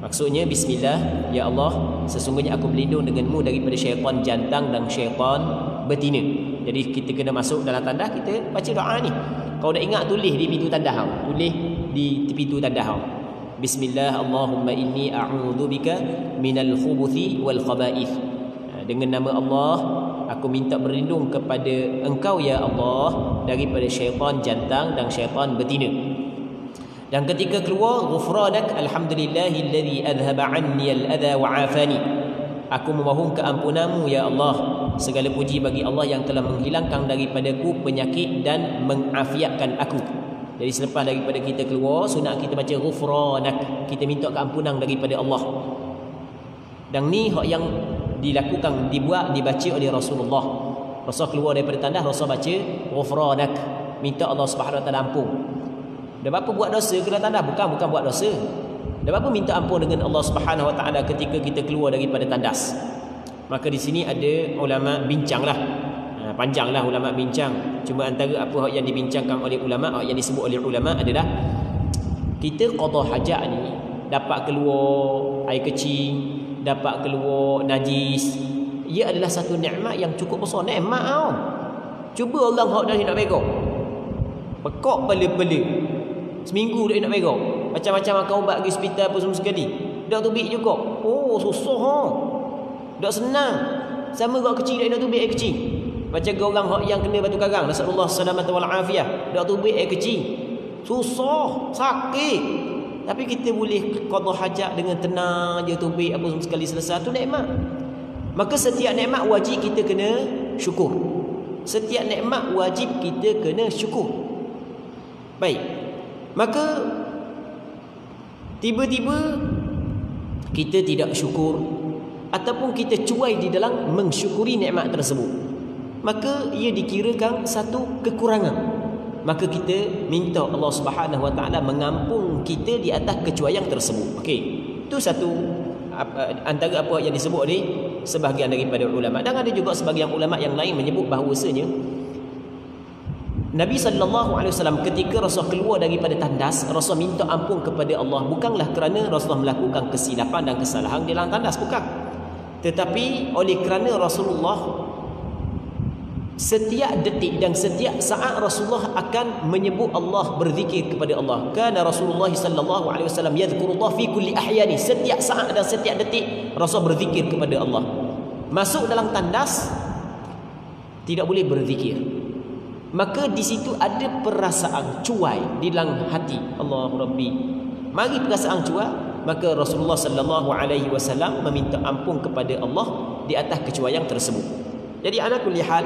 Maksudnya bismillah, ya Allah, sesungguhnya aku berlindung denganmu daripada syaitan jantan dan syaitan betina. Jadi kita kena masuk dalam tandas, kita baca doa ni. Kau dah ingat, tulis di pintu tandas kau. Tulis di pintu tandas kau. Bismillah, Allahumma inni a'udzubika minal khubuthi wal khaba'ith. Dengan nama Allah, aku minta berlindung kepada Engkau ya Allah daripada syaitan jantan dan syaitan betina. Dan ketika keluar, ghufranak alhamdulillahilladzi adhhaba 'anni al-adha wa 'afani. Aku memohon keampunanmu ya Allah. Segala puji bagi Allah yang telah menghilangkan daripadaku penyakit dan mengafiatkan aku. Jadi selepas daripada kita keluar, sunat kita baca ghufranak. Kita minta keampunan daripada Allah. Dan ni hak yang dilakukan, dibaca oleh Rasulullah. Rasul keluar daripada tandas, Rasul baca ghufranak, minta Allah Subhanahu Wa Taala ampun. Dah apa buat dosa ke dalam tandas? Bukan buat dosa. Dah apa minta ampun dengan Allah Subhanahu Wa Taala ketika kita keluar daripada tandas. Maka di sini ada ulama bincanglah. Panjanglah ulama bincang. Cuma antara apa yang dibincangkan oleh ulama, yang disebut oleh ulama adalah kita qada hajat ni dapat keluar air kecil, dapat keluar najis. Ia adalah satu nikmat yang cukup besar. Nikmat tau. Cuba orang hak dah nak berak. Pekak pala-pala. Seminggu dah nak berak. Macam-macam makan ubat pergi hospital apa semua sekali. Dak tubik juga. Oh, susah ha. Dak senang. Sama orang kecil dak nak tubik air kecil. Macam orang hak yang kena batu karang, nasallallahu salamata wal afiyah, dak tubik air kecil. Susah, sakit. Tapi kita boleh qada hajat dengan tenang je, tubik apa semua sekali selesai. Tu nikmat. Maka setiap nikmat wajib kita kena syukur. Setiap nikmat wajib kita kena syukur. Baik. Maka tiba-tiba kita tidak syukur ataupun kita cuai di dalam mensyukuri nikmat tersebut, maka ia dikirakan satu kekurangan. Maka kita minta Allah Subhanahu Wa Taala mengampun kita di atas kecuaian tersebut. Okey. Itu satu antara apa yang disebut oleh sebahagian daripada ulama. Dan ada juga sebahagian ulama yang lain menyebut bahawasanya Nabi SAW ketika Rasul keluar daripada tandas, Rasul minta ampun kepada Allah bukanlah kerana Rasul melakukan kesilapan dan kesalahan di dalam tandas, bukan. Tetapi oleh kerana Rasulullah setiap detik dan setiap saat Rasulullah akan menyebut Allah, berzikir kepada Allah. Kana Rasulullah sallallahu alaihi wasallam yadhkurullah fi kulli ahyani. Setiap saat dan setiap detik Rasul berzikir kepada Allah. Masuk dalam tandas tidak boleh berzikir. Maka di situ ada perasaan cuai di dalam hati. Allahu Rabbi. Mari perasaan cuai, maka Rasulullah sallallahu alaihi wasallam meminta ampun kepada Allah di atas kecuaian tersebut. Jadi ala kulli hal,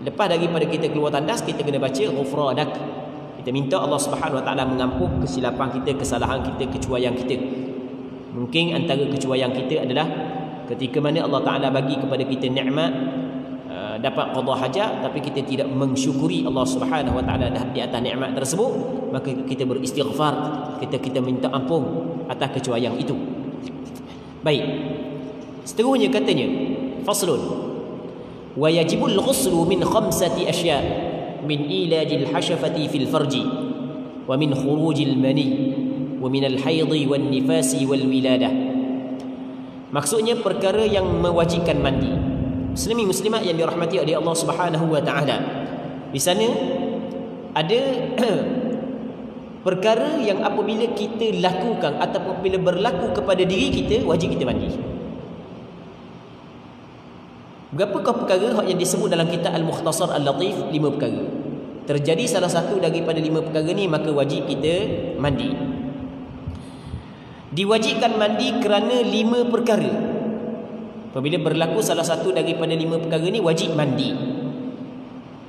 lepas daripada kita keluar tandas, kita kena baca ghufranak. Kita minta Allah Subhanahu Wa Taala mengampun kesilapan kita, kesalahan kita, kecuaian kita. Mungkin antara kecuaian kita adalah ketika mana Allah Taala bagi kepada kita nikmat, dapat qada hajat, tapi kita tidak mensyukuri Allah Subhanahu Wa Taala di atas nikmat tersebut, maka kita beristighfar, kita minta ampun atas kecuaian itu. Baik. Seterusnya katanya, faslun wa yajibul ghuslu min khamsati asya' min ilajil hashafati fil farji wa min khurujil mani wa min al haidhi wan nifasi wal wiladah. Maksudnya perkara yang mewajibkan mandi. Muslimin muslimat yang dirahmati oleh Allah Subhanahu Wa Taala, di sana ada perkara yang apabila kita lakukan ataupun apabila berlaku kepada diri kita, wajib kita mandi. Berapakah perkara yang disebut dalam kitab Al-Mukhtasar Al-Latif? 5 perkara. Terjadi salah satu daripada 5 perkara ni, maka wajib kita mandi. Diwajibkan mandi kerana 5 perkara. Apabila berlaku salah satu daripada 5 perkara ni, wajib mandi.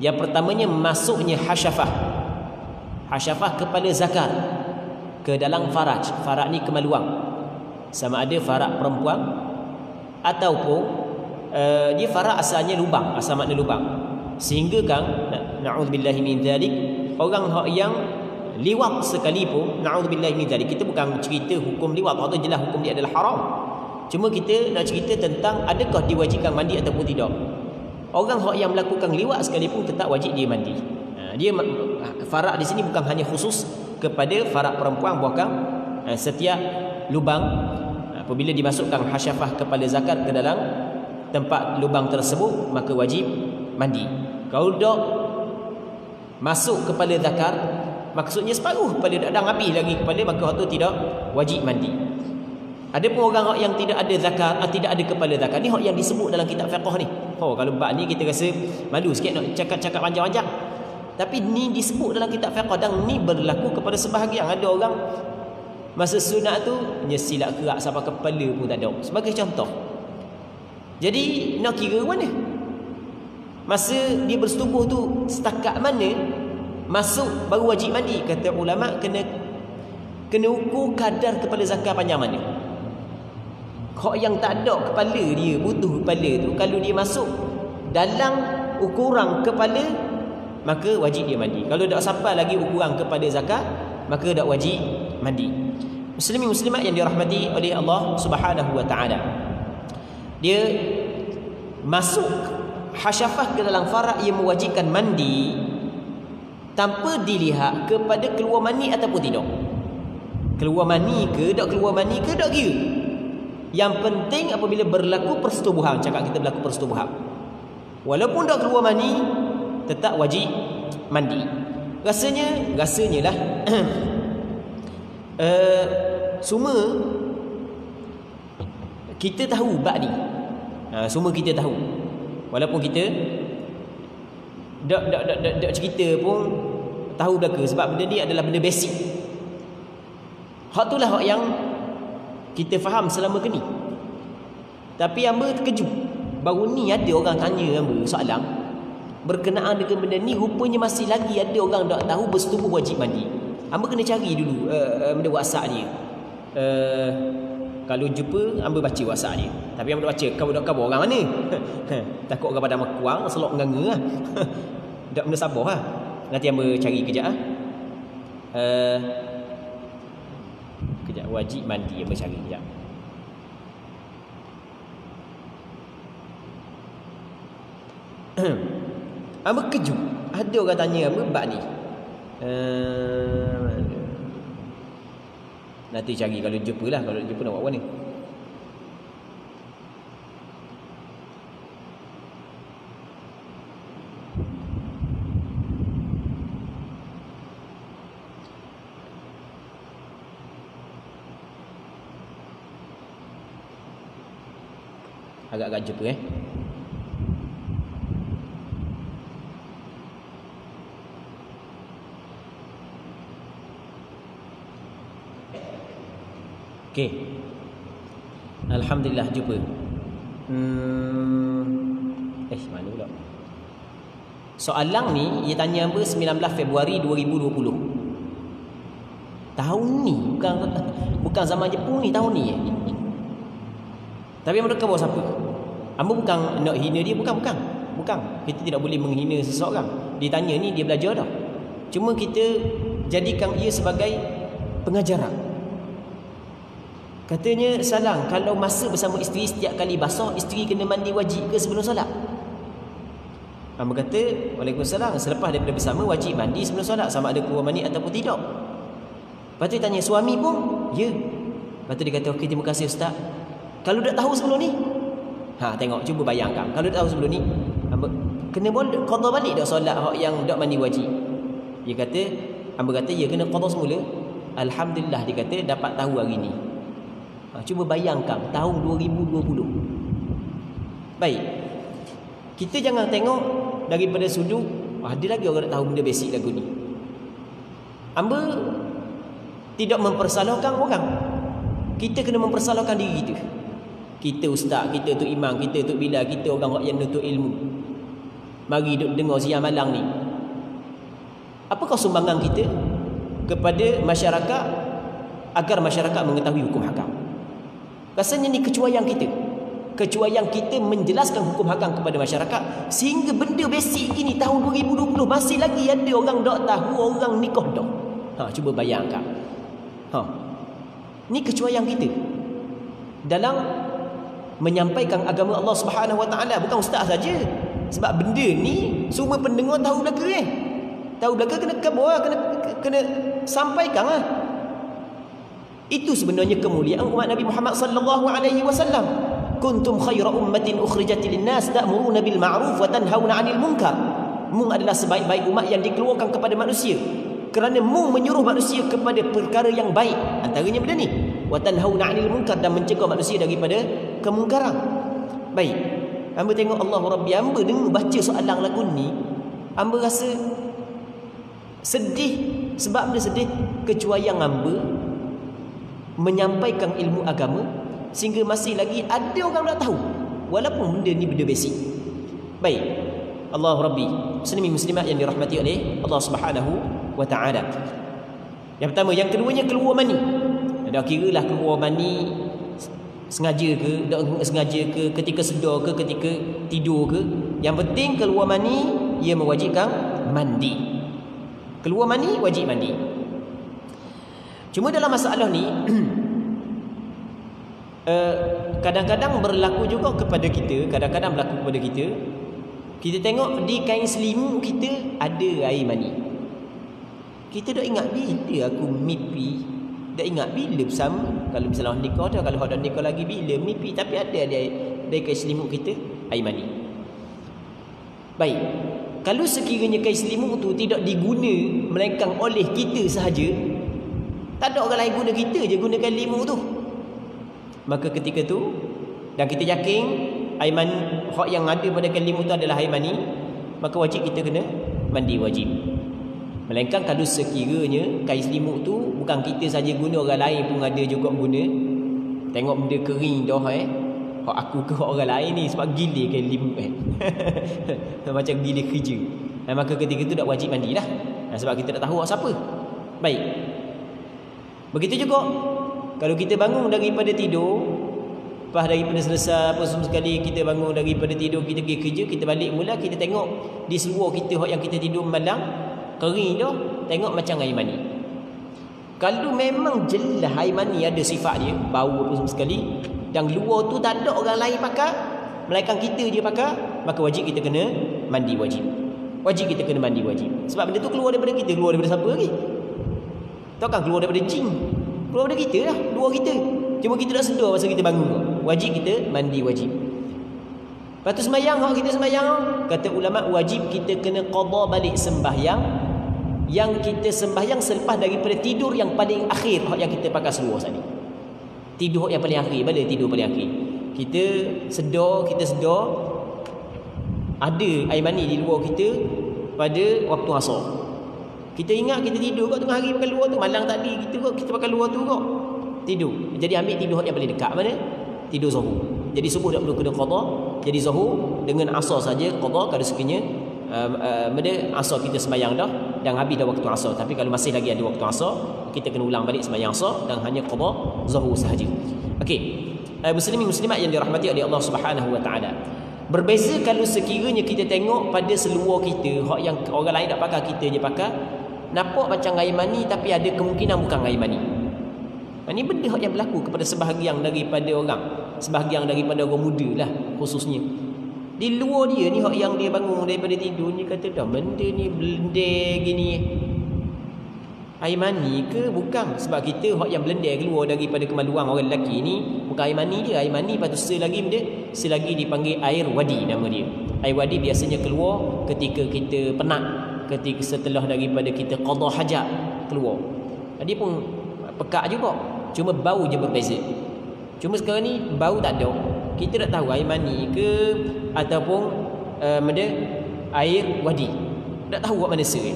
Yang pertamanya, masuknya hasyafah. Hasyafah kepala zakar ke dalam faraj. Faraj ni kemaluan. sama ada farak perempuan ataupun dia farak asalnya lubang, asal makna lubang. Sehingga kan na'udzubillahi min dzalik, orang yang liwat sekalipun, na'udzubillahi min dzalik, kita bukan cerita hukum liwat, atau jelas hukum dia adalah haram. Cuma kita nak cerita tentang adakah diwajibkan mandi ataupun tidak. Orang yang melakukan liwat sekalipun tetap wajib dia mandi. Dia farak di sini bukan hanya khusus kepada farak perempuan, bahkan setiap lubang apabila dimasukkan hasyafah kepala zakat ke dalam tempat lubang tersebut, maka wajib mandi. Kalau tak masuk kepala zakar, maksudnya separuh kepala dah habis lagi kepala, maka waktu tidak wajib mandi. Ada pun orang yang tidak ada zakar, tidak ada kepala zakar, ni hak yang disebut dalam kitab fiqh ni. Kalau bab ni kita rasa malu sikit nak cakap-cakap panjang-panjang. Tapi ni disebut dalam kitab fiqh, dan ni berlaku kepada sebahagian. Ada orang masa sunat tu silap kerak sampai kepala pun tak ada, sebagai contoh. Jadi nak kira mana? Masa dia bersetubuh tu setakat mana masuk baru wajib mandi? Kata ulama kena ukur kadar kepala zakar panjang mana. Hak yang tak ada kepala dia, butuh kepala tu, kalau dia masuk dalam ukuran kepala, maka wajib dia mandi. Kalau tak sampai lagi ukuran kepala zakat, maka tak wajib mandi. Muslimin muslimat yang dirahmati oleh Allah Subhanahu wa taala, dia masuk hasyafah ke dalam farak yang mewajibkan mandi tanpa dilihat kepada keluar mani ataupun tidak. Keluar mani ke tak keluar mani ke tak kira. Yang penting apabila berlaku persetubuhan, cakap kita berlaku persetubuhan, walaupun tak keluar mani, tetap wajib mandi. Rasanya lah semua kita tahu bab ni. Semua kita tahu, walaupun kita tak cerita pun tahu belaka, sebab benda ni adalah benda basic. Hak itulah hak yang kita faham selama ni. Tapi hamba terkejut, baru ni ada orang tanya hamba soalan berkenaan dengan benda ni. Rupanya masih lagi ada orang tak tahu bersetubuh wajib mandi. Hamba kena cari dulu benda WhatsApp dia. Kalau jumpa, hamba baca WhatsApp dia. Tapi hamba baca khabar orang mana. Takut orang pada makuang, selok nganga lah. Tak benda sabar lah. Nanti hamba cari kejap lah. Kejap, wajib mandi, hamba cari kejap. Hamba kejut, ada orang tanya hamba bab ni. Nanti cari kalau jumpa lah. Kalau jumpa nak buat apa ni? Agak-agak jumpa Okey. Alhamdulillah jumpa. Mana pula? Soalan ni dia tanya apa 19 Februari 2020. Tahun ni, bukan zaman Jepun ni, tahun ni. Tapi mereka bawa siapa? Hamba bukan nak hina dia, bukan. Kita tidak boleh menghina seseorang. Dia tanya ni, dia belajar dah. Cuma kita jadikan ia sebagai pengajaran. Katanya salang, kalau masa bersama isteri setiap kali basah, isteri kena mandi wajib ke sebelum solat? Hamba kata, Waalaikumsalam, selepas daripada bersama wajib mandi sebelum solat, sama ada keluar mani ataupun tidak. Lepas tu dia tanya suami pun, ya. Lepas tu dia kata, okey, terima kasih Ustaz. Kalau tak tahu sebelum ni, tengok, cuba bayangkan. Kalau tak tahu sebelum ni, hamba kena qada balik dak solat yang dak mandi wajib. Dia kata, hamba kata, ya kena qada semula. Alhamdulillah, dia kata dapat tahu hari ni. Cuba bayangkan tahun 2020. Baik, kita jangan tengok daripada sudut ada lagi orang tak tahu benda basic lagu ni. Hamba tidak mempersalahkan orang. Kita kena mempersalahkan diri kita. Kita ustaz, kita tu imam, kita tu bilal, kita orang yang nuntut ilmu. Mari duk dengar siang malang ni. Apakah sumbangan kita kepada masyarakat agar masyarakat mengetahui hukum hakam? Rasanya ni kecuaian kita. Kecuaian kita menjelaskan hukum hakam kepada masyarakat, sehingga benda basic gini tahun 2020 masih lagi ada orang tak tahu orang nikah dah. Cuba bayangkan. Ni kecuaian kita dalam menyampaikan agama Allah Subhanahu Wa Taala. Bukan ustaz saja. Sebab benda ni semua pendengar tahu belaka tahu belaka kena khabar, kena sampaikan lah. Itu sebenarnya kemuliaan umat Nabi Muhammad sallallahu alaihi wasallam. Kuntum khaira ummatin ukhrijat lin-nas ta'muruna bil ma'ruf wa tanhauna 'anil munkar. Mung adalah sebaik-baik umat yang dikeluarkan kepada manusia, kerana mung menyuruh manusia kepada perkara yang baik, antaranya benda ni, wa tanhauna 'anil munkar, dan mencegah manusia daripada kemungkaran. Baik, hamba tengok Allah Rabbi, hamba dengar baca soalan lagu ni, hamba rasa sedih. Sebab benda sedih, kecuaian hamba menyampaikan ilmu agama sehingga masih lagi ada orang tak tahu, walaupun benda ni benda basic. Baik, Allah Rabbi, muslimin muslimat yang dirahmati oleh Allah Subhanahu Wa Taala. Yang pertama, yang keduanya keluar mani. Dah kiralah keluar mani sengaja ke, tak sengaja ke, ketika sedar ke, ketika tidur ke. Yang penting keluar mani, ia mewajibkan mandi. Keluar mani wajib mandi. Cuma dalam masalah ni kadang-kadang berlaku juga kepada kita. Kadang-kadang berlaku kepada kita. Kita tengok di kain selimut kita ada air mani. Kita dah ingat bila aku mimpi, dah ingat bila bersama. Kalau misalnya nikah dah, kalau dah nikah lagi bila mimpi, tapi ada dari kain selimut kita air mani. Baik, kalau sekiranya kain selimut tu tidak diguna melainkan oleh kita sahaja, tak ada orang lain guna, kita je guna kain selimut tu, maka ketika tu, dan kita yakin air mani hak yang ada pada kain selimut tu adalah air mani, maka wajib kita kena mandi wajib. Melainkan kalau sekiranya kain selimut tu bukan kita saja guna, orang lain pun ada juga guna. Tengok benda kering dah hak aku ke hak orang lain ni, sebab gila kain selimut macam gila kerja. Maka ketika tu tak wajib mandilah. Sebab kita tak tahu hak siapa. Baik. Begitu juga kalau kita bangun daripada tidur, lepas daripada selesai apa semua sekali, kita bangun daripada tidur, kita pergi kerja, kita balik mula, kita tengok di seluar kita hak yang kita tidur malam kering dah, tengok macam air mani. Kalau memang jelas air mani ada sifat dia, bau apa semua sekali, dan luar tu tak ada orang lain pakai, melainkan kita je pakai, maka wajib kita kena mandi wajib. Wajib kita kena mandi wajib. Sebab benda tu keluar daripada kita, keluar daripada siapa lagi? Takkan keluar daripada jin, keluar daripada kita lah, luar kita. Cuma kita tak sedar masa kita bangun. Wajib kita mandi wajib. Lepas tu sembahyang, hak kita sembahyang, kata ulama wajib kita kena qada balik sembahyang yang kita sembahyang selepas daripada tidur yang paling akhir, hak yang kita pakai seluar tadi. Tidur yang paling akhir, balik tidur paling akhir. Kita sedar ada air mani di luar kita pada waktu asar. Kita ingat kita tidur kat tengah hari pakai luar tu, malang tadi kita pakai luar tu kok. Tidur. Jadi ambil tidur yang paling dekat mana? Tidur zuhur. Jadi subuh tak perlu kena qada. Jadi zuhur dengan asar saja qada kalau sekiranya asar kita sembahyang dah dan habis dah waktu asar. Tapi kalau masih lagi ada waktu asar, kita kena ulang balik sembahyang asar dan hanya qada zuhur sahaja. Okey. Muslimin muslimat yang dirahmati oleh Allah Subhanahu Wa Taala. Berbeza kalau sekiranya kita tengok pada seluar kita, hak yang orang lain tak pakai, kita je pakai, nampak macam air mani tapi ada kemungkinan bukan air mani. Ini benda hak yang berlaku kepada sebahagian daripada orang, sebahagian daripada orang muda lah khususnya. Di luar dia ni hak yang dia bangun daripada tidur ni, kata dah benda ni blender gini, air mani ke bukan? Sebab kita hak yang blender keluar daripada kemaluan orang lelaki ni bukan air mani dia. Air mani lepas tu selagi dipanggil air wadi nama dia. Air wadi biasanya keluar ketika kita penat, ketika setelah daripada kita qada hajat keluar. Dia pun pekat juga, cuma bau je berbeza. Cuma sekarang ni bau tak ada. Kita tak tahu air mani ke ataupun air wadi. Tak tahu buat mana sering.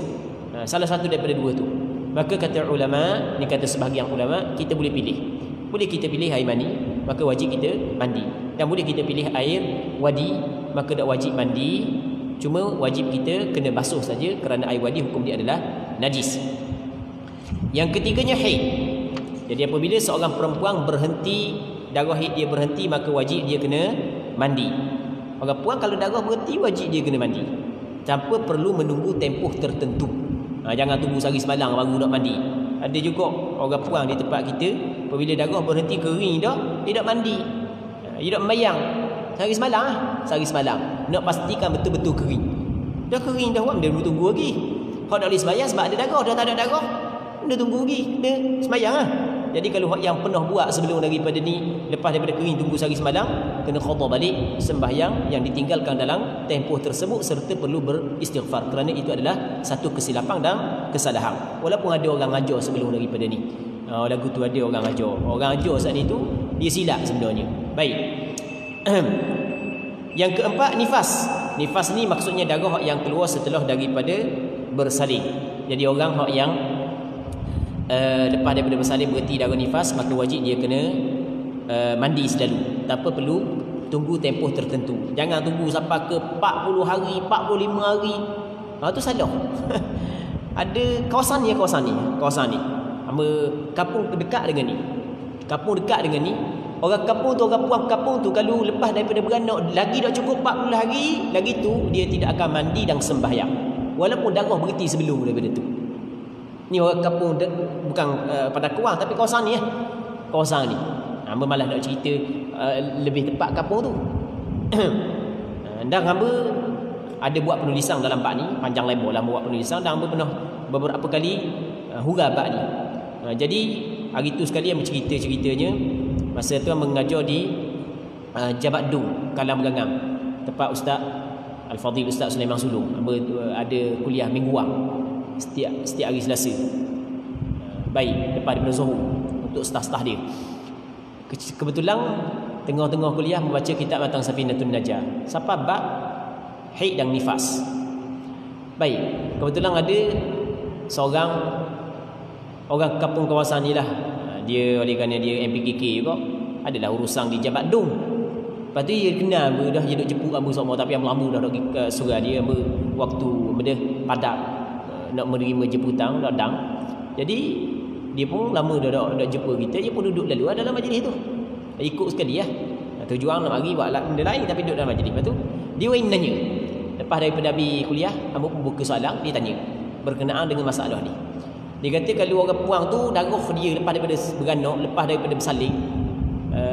Salah satu daripada dua tu. Maka kata ulama, ni kata sebahagian ulama, kita boleh pilih. Boleh kita pilih air mani, maka wajib kita mandi. Dan boleh kita pilih air wadi, maka tak wajib mandi. Cuma wajib kita kena basuh saja kerana air wadi hukum dia adalah najis. Yang ketiganya haid. Jadi apabila seorang perempuan berhenti darah haid dia berhenti, maka wajib dia kena mandi. Orang puan kalau darah berhenti, wajib dia kena mandi tanpa perlu menunggu tempoh tertentu. Jangan tunggu sehari semalam baru nak mandi. Ada juga orang puan di tempat kita, apabila darah berhenti kering dah, dia nak mandi, dia nak membayang sehari semalam sehari semalam, nak pastikan betul-betul kering. Dah kering dah, dia tunggu lagi. Kalau tak boleh sembahyang sebab ada darah, dah tak ada darah, dia tunggu lagi, dia sembahyang lah. Jadi kalau yang pernah buat sebelum daripada ni, lepas daripada kering tunggu sehari semalam, kena qada balik sembahyang yang ditinggalkan dalam tempoh tersebut, serta perlu beristighfar, kerana itu adalah satu kesilapan dan kesalahan. Walaupun ada orang ajar sebelum daripada ni, lagu tu ada orang ajar saat ni tu, dia silap sebenarnya. Baik. Yang keempat, nifas. Nifas ni maksudnya darah yang keluar setelah daripada bersalin. Jadi orang yang lepas daripada bersalin berhenti darah nifas, maka wajib dia kena mandi selalu tanpa perlu tunggu tempoh tertentu. Jangan tunggu sampai ke 40 hari, 45 hari. Tu salah. Ada kawasan ni. Hamba kampung dekat dengan ni. Orang kampung tu kalau lepas daripada beranak lagi tak cukup 40 hari, lagi tu dia tidak akan mandi dan sembahyang, walaupun darah berhenti sebelum daripada tu. Ni orang kampung bukan pada Kelang, tapi kawasan ni kawasan ni. Hamba malas nak cerita lebih tepat kampung tu. Dan hamba ada buat penulisan dalam bab ni, panjang lebar lah buat penulisan, dan hamba pernah beberapa kali hurah bab ni. Jadi hari tu sekali hamba ceritanya masa tu hamba mengajar di Jabat Dung, Kalang Berangam, tempat Ustaz Al-Fadhil Ustaz Sulaiman Sulung. Hamba ada kuliah mingguan setiap hari Selasa. Baik, lepas daripada Zuhur, untuk staf-staf dia. Kebetulan tengah-tengah kuliah membaca kitab Matan Safinatun Najah, sampai bab haid dan nifas. Baik, kebetulan ada seorang orang kampung kawasan ni lah, dia oleh kerana dia MPKK juga, adalah urusan di Jabat Dung. Lepas tu dia kenal dah, dia duk jemput hamba semua, tapi yang lama dah duk surah dia waktu benda padat nak menerima jemputan datang. Jadi dia pun lama dah jumpa kita, dia pun duduk lalu dalam majlis tu, ikut sekali lah. Tujuan nak mari buat benda lain, tapi duduk dalam majlis. Lepas tu dia nanya, lepas daripada habis kuliah, hamba pun buka soalan, dia tanya berkenaan dengan masalah ni. Dia kata kalau orang puang tu darah dia lepas daripada beranak, lepas daripada bersalin,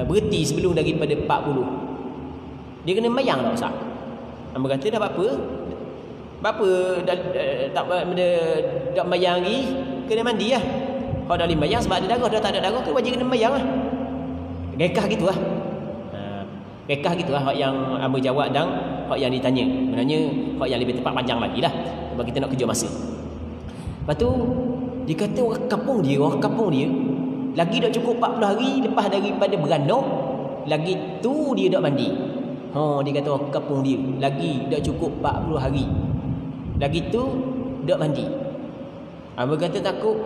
berhenti sebelum daripada 40, dia kena mayang tak Ustaz? Hamba kata dah apa tak mayang lagi, kena mandi lah. Kalau dah boleh mayang sebab ada darah, dah tak ada darah tu wajib kena mayang lah. Rekah gitu lah. Rekah gitu lah hak yang hamba jawab dan hak yang ditanya. Sebenarnya hak yang lebih tepat panjang lagi lah, sebab kita nak kerja masa. Lepas tu dia kata orang kampung dia lagi dah cukup 40 hari lepas daripada beranak, lagi tu dia dak mandi. Dia kata orang kampung dia lagi dah cukup 40 hari, lagi tu dak mandi. Hamba kata takut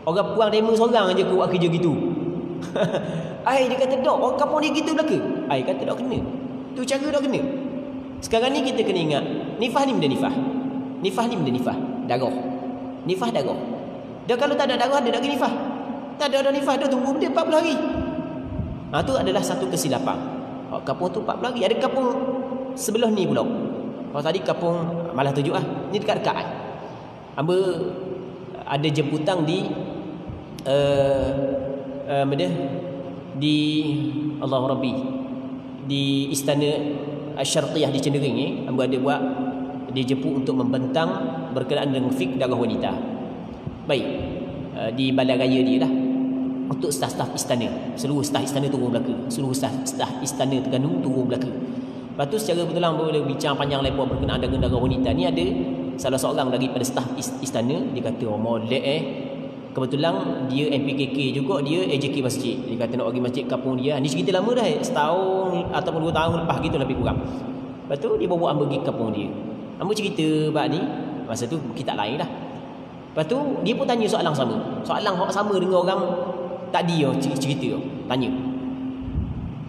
orang puang demo seorang aja buat kerja gitu. Dia kata dok, orang kampung dia gitu belaka. Kata dok kena. Tu cara dok kena. Sekarang ni kita kena ingat, nifah ni benda nifah. Nifah ni benda nifah, darah. Nifah darah. Dah kalau tak ada darah, dia lagi nifah. Tak ada nifah, dah tunggu dia 40 hari. Tu adalah satu kesilapan. Kampung tu 40 hari. Ada kampung sebelah ni pula. Kalau tadi kampung malah tujuh ni dekat-dekat. Hamba ada jemputan di di Allah Rabbi, di Istana Asy-Syarqiyah di Cendering. Hamba ada buat, dia jemput untuk membentang berkenaan dengan fiqh darah wanita. Baik, di balai raya dia lah, untuk staf-staf istana. Seluruh staf istana turun belaka. Seluruh staf istana Terengganu turun belaka. Lepas tu secara betulan boleh bincang panjang lebar berkenaan dengan darah wanita ni. Ada salah seorang daripada staf istana, dia kata molek kebetulan dia MPKK juga, dia AJK masjid. Dia kata nak pergi masjid kampung dia. Ni cerita lama dah, setahun ataupun 2 tahun lepas gitu lebih kurang. Lepas tu dia bawa hamba pergi kampung dia. Hamba cerita bab ni, masa tu kita lain dah. Lepas tu dia pun tanya soalan sama. Soalan sama dengan orang tadi cerita tanya.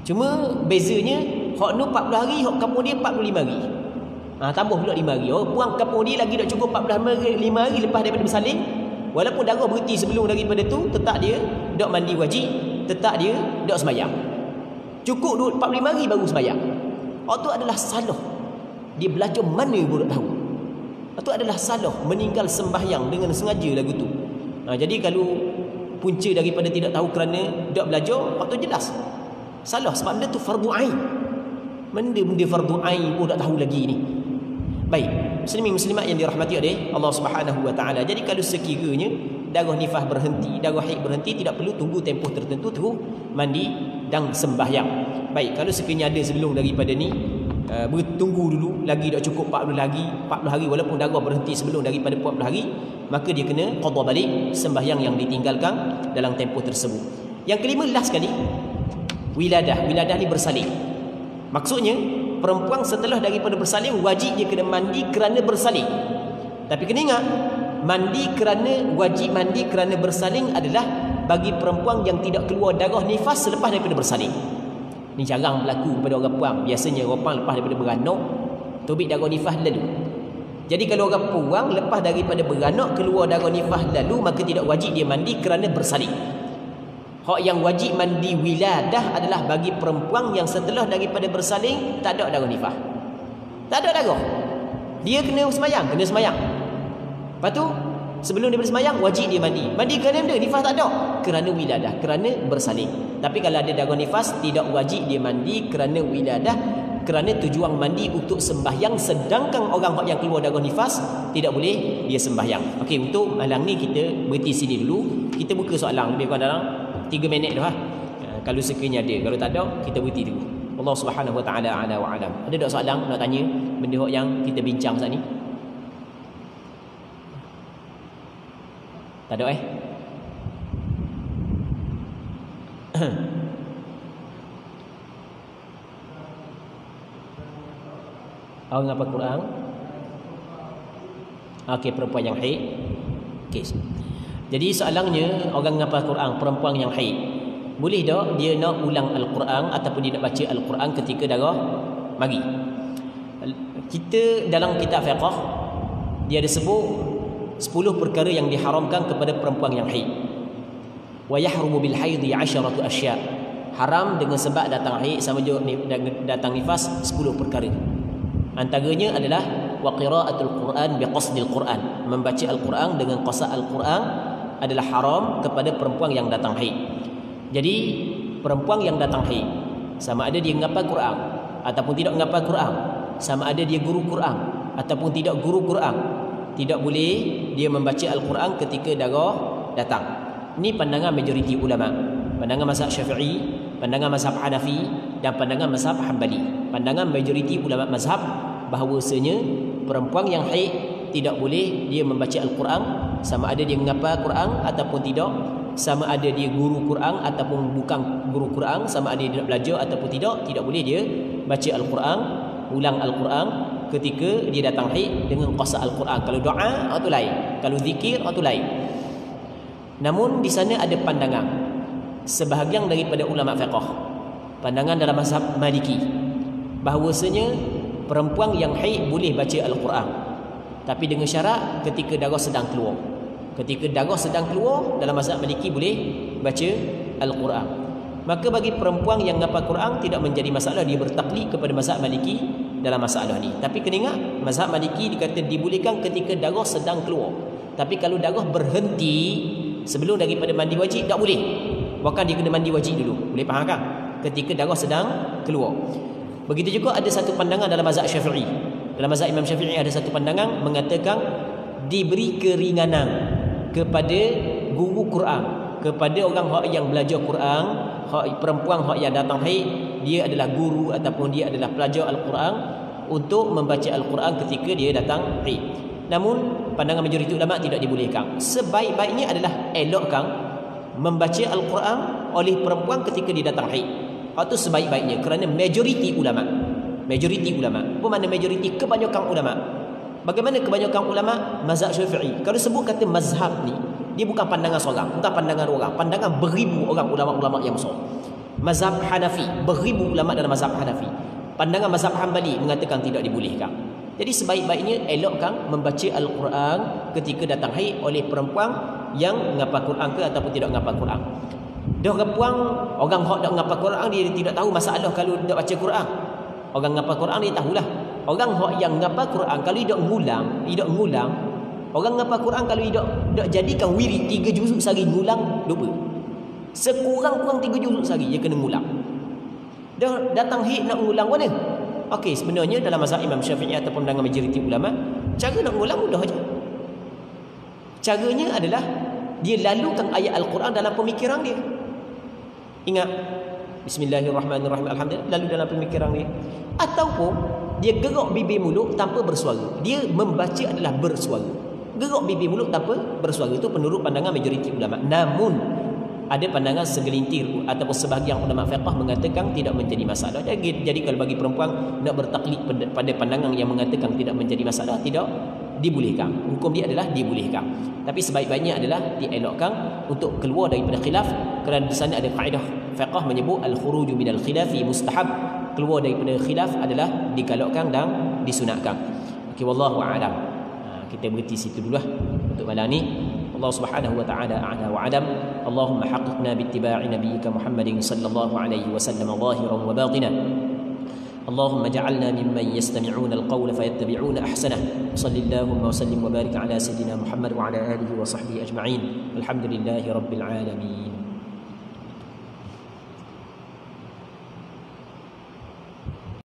Cuma bezanya hak nu 40 hari, hak kampung dia 45 hari. Tambah pula 5 hari. Puang kampung dia lagi dah cukup 45 hari lepas daripada bersalin. Walaupun darah berhenti sebelum daripada tu, tetap dia dak mandi wajib, tetap dia dak sembahyang. Cukup 45 hari baru sembahyang. Itu adalah salah. Dia belajar mana pun tak tahu. Itu adalah salah meninggal sembahyang dengan sengaja lagu tu. Jadi kalau punca daripada tidak tahu kerana tak belajar, itu jelas salah. Sebab benda tu fardu ain. Benda fardu ain pun tak tahu lagi ni. Baik, muslimin muslimat yang dirahmati oleh Allah Subhanahu wa taala. Jadi kalau sekiranya darah nifas berhenti, darah haid berhenti, tidak perlu tunggu tempoh tertentu terus mandi dan sembahyang. Baik, kalau sekiranya ada sebelum daripada ni, bertunggu dulu lagi tak cukup 40 hari walaupun darah berhenti sebelum daripada 40 hari, maka dia kena qada balik sembahyang yang ditinggalkan dalam tempoh tersebut. Yang kelima, last sekali, wiladah. Wiladah ni bersalin. Maksudnya perempuan setelah daripada bersalin wajib dia kena mandi kerana bersalin. Tapi kena ingat, wajib mandi kerana bersalin adalah bagi perempuan yang tidak keluar darah nifas selepas daripada bersalin. Ni jarang berlaku pada orang puan. Biasanya orang puan lepas daripada beranak tubik darah nifas lalu. Jadi kalau orang puan lepas daripada beranak keluar darah nifas lalu, maka tidak wajib dia mandi kerana bersalin. Hak yang wajib mandi wiladah adalah bagi perempuan yang setelah daripada bersalin tak ada darah nifas. Tak ada darah. Dia kena sembahyang, Lepas tu sebelum dia bersembahyang wajib dia mandi. Mandi kerana benda nifas tak ada, kerana wiladah, kerana bersalin. Tapi kalau ada darah nifas tidak wajib dia mandi kerana wiladah, kerana tujuan mandi untuk sembahyang, sedangkan orang yang keluar darah nifas tidak boleh dia sembahyang. Okey, untuk malam ni kita berhenti sini dulu. Kita buka soalan lebih kurang dalam 3 minit dah. Kalau sekiranya ada, kalau tak ada kita berhenti dulu. Allah Subhanahu wa taala a'la wa a'lam. Ada tak soalan nak tanya benda yang kita bincang saat ni? Tak ada Orang apa Quran? Okey, perempuan yang haid. Okey. Jadi soalannya, orang ngapal Quran, perempuan yang haid, boleh tak dia nak ulang Al-Quran ataupun dia nak baca Al-Quran ketika darah mari? Kita dalam kitab fiqh dia ada sebut 10 perkara yang diharamkan kepada perempuan yang haid. Wa yahrumu bil haidhi 'asharatu asya'. Haram dengan sebab datang haid sama juga datang nifas 10 perkara. Antaranya adalah wa qira'atul Quran biqasdil Quran. Membaca Al-Quran dengan qasad Al-Quran adalah haram kepada perempuan yang datang haid. Jadi perempuan yang datang haid, sama ada dia menghafal Quran ataupun tidak menghafal Quran, sama ada dia guru Quran ataupun tidak guru Quran, tidak boleh dia membaca Al-Quran ketika darah datang. Ini pandangan majoriti ulama, pandangan mazhab Syafi'i, pandangan mazhab Hanafi dan pandangan mazhab Hanbali. Pandangan majoriti ulama mazhab bahawasanya perempuan yang haid tidak boleh dia membaca Al-Quran, sama ada dia menghafal Quran ataupun tidak, sama ada dia guru Quran ataupun bukan guru Quran, sama ada dia nak belajar ataupun tidak boleh dia baca Al-Quran, ulang Al-Quran ketika dia datang haid dengan qasad Al-Quran. Kalau doa itu lain, kalau zikir itu lain. Namun di sana ada pandangan sebahagian daripada ulama fiqh, pandangan dalam mazhab Maliki, bahawasanya perempuan yang haid boleh baca Al-Quran, tapi dengan syarat ketika darah sedang keluar. Ketika darah sedang keluar, dalam mazhab Maliki boleh baca Al-Quran. Maka bagi perempuan yang menghafal Quran tidak menjadi masalah, dia bertaklid kepada mazhab Maliki dalam masalah ni. Tapi kena ingat, mazhab Maliki dikata dibolehkan ketika darah sedang keluar. Tapi kalau darah berhenti sebelum daripada mandi wajib, tak boleh. Bahkan dia kena mandi wajib dulu. Boleh faham kan? Ketika darah sedang keluar. Begitu juga ada satu pandangan dalam mazhab Syafi'i. Dalam mazhab Imam Syafi'i ada satu pandangan mengatakan diberi keringanan kepada guru Quran, kepada orang yang belajar Quran, perempuan yang datang haid, dia adalah guru ataupun dia adalah pelajar Al-Quran, untuk membaca Al-Quran ketika dia datang haid. Namun pandangan majoriti ulama tidak dibolehkan. Sebaik-baiknya adalah elokkan membaca Al-Quran oleh perempuan ketika dia datang haid. Itu sebaik-baiknya kerana majoriti ulama. Apa makna majoriti? Kebanyakan ulama. Bagaimana kebanyakan ulama? Mazhab Syafi'i. Kalau sebut kata mazhab ni, dia bukan pandangan seorang, bukan pandangan orang, pandangan beribu orang ulama-ulama yang besar. Mazhab Hanafi, beribu ulama dalam mazhab Hanafi. Pandangan mazhab Hanbali mengatakan tidak dibolehkan. Jadi sebaik-baiknya elokkan membaca Al-Quran ketika datang haid oleh perempuan yang menghafal Quran ke ataupun tidak menghafal Quran. Dah repuang orang hok dak ngapal Quran dia tidak tahu masalah kalau dak baca Quran. Orang ngapal Quran dia tahulah. Orang hok yang ngapal Quran kalau dak ngulang, orang ngapal Quan kalau dak jadikan wirid 3 juzuk sehari ngulang lupa. Sekurang-kurang 3 juzuk sehari dia kena ngulang. Dah datang hit nak ngulang mana? Okey, sebenarnya dalam mazhab Imam Syafi'i ataupun pandangan majoriti ulama, cara nak ngulang mudah aja. Caranya adalah dia lalukan ayat Al-Quran dalam pemikiran dia. Ingat, Bismillahirrahmanirrahim, alhamdulillah, lalu dalam pemikiran dia. Ataupun dia gerak bibir mulut tanpa bersuara. Dia membaca adalah bersuara. Gerak bibir mulut tanpa bersuara itu menurut pandangan majoriti ulama. Namun ada pandangan segelintir ataupun sebahagian ulama fiqh mengatakan tidak menjadi masalah. Jadi kalau bagi perempuan nak bertaklid pada pandangan yang mengatakan tidak menjadi masalah, tidak dibolehkan. Hukum dia adalah dibolehkan. Tapi sebaik-baiknya adalah dielokkan untuk keluar daripada khilaf, kerana di sana ada kaedah fiqh menyebut al-khuruju minal khilafi mustahab. Keluar daripada khilaf adalah digalakkan dan disunatkan. Okey, wallahu a'lam. Kita berhenti situ dululah untuk malam ni. Allah Subhanahu wa taala a'la wa adam. Allahumma haqqiqna bi ittiba'i nabiyyika Muhammadin sallallahu alaihi wasallam zahiran wa batinan. اللهم اجعلنا ممن يستمعون القول فيتبعون احسنه. صل اللهم وسلم وبارك على سيدنا محمد وعلى اله وصحبه اجمعين. الحمد لله رب العالمين.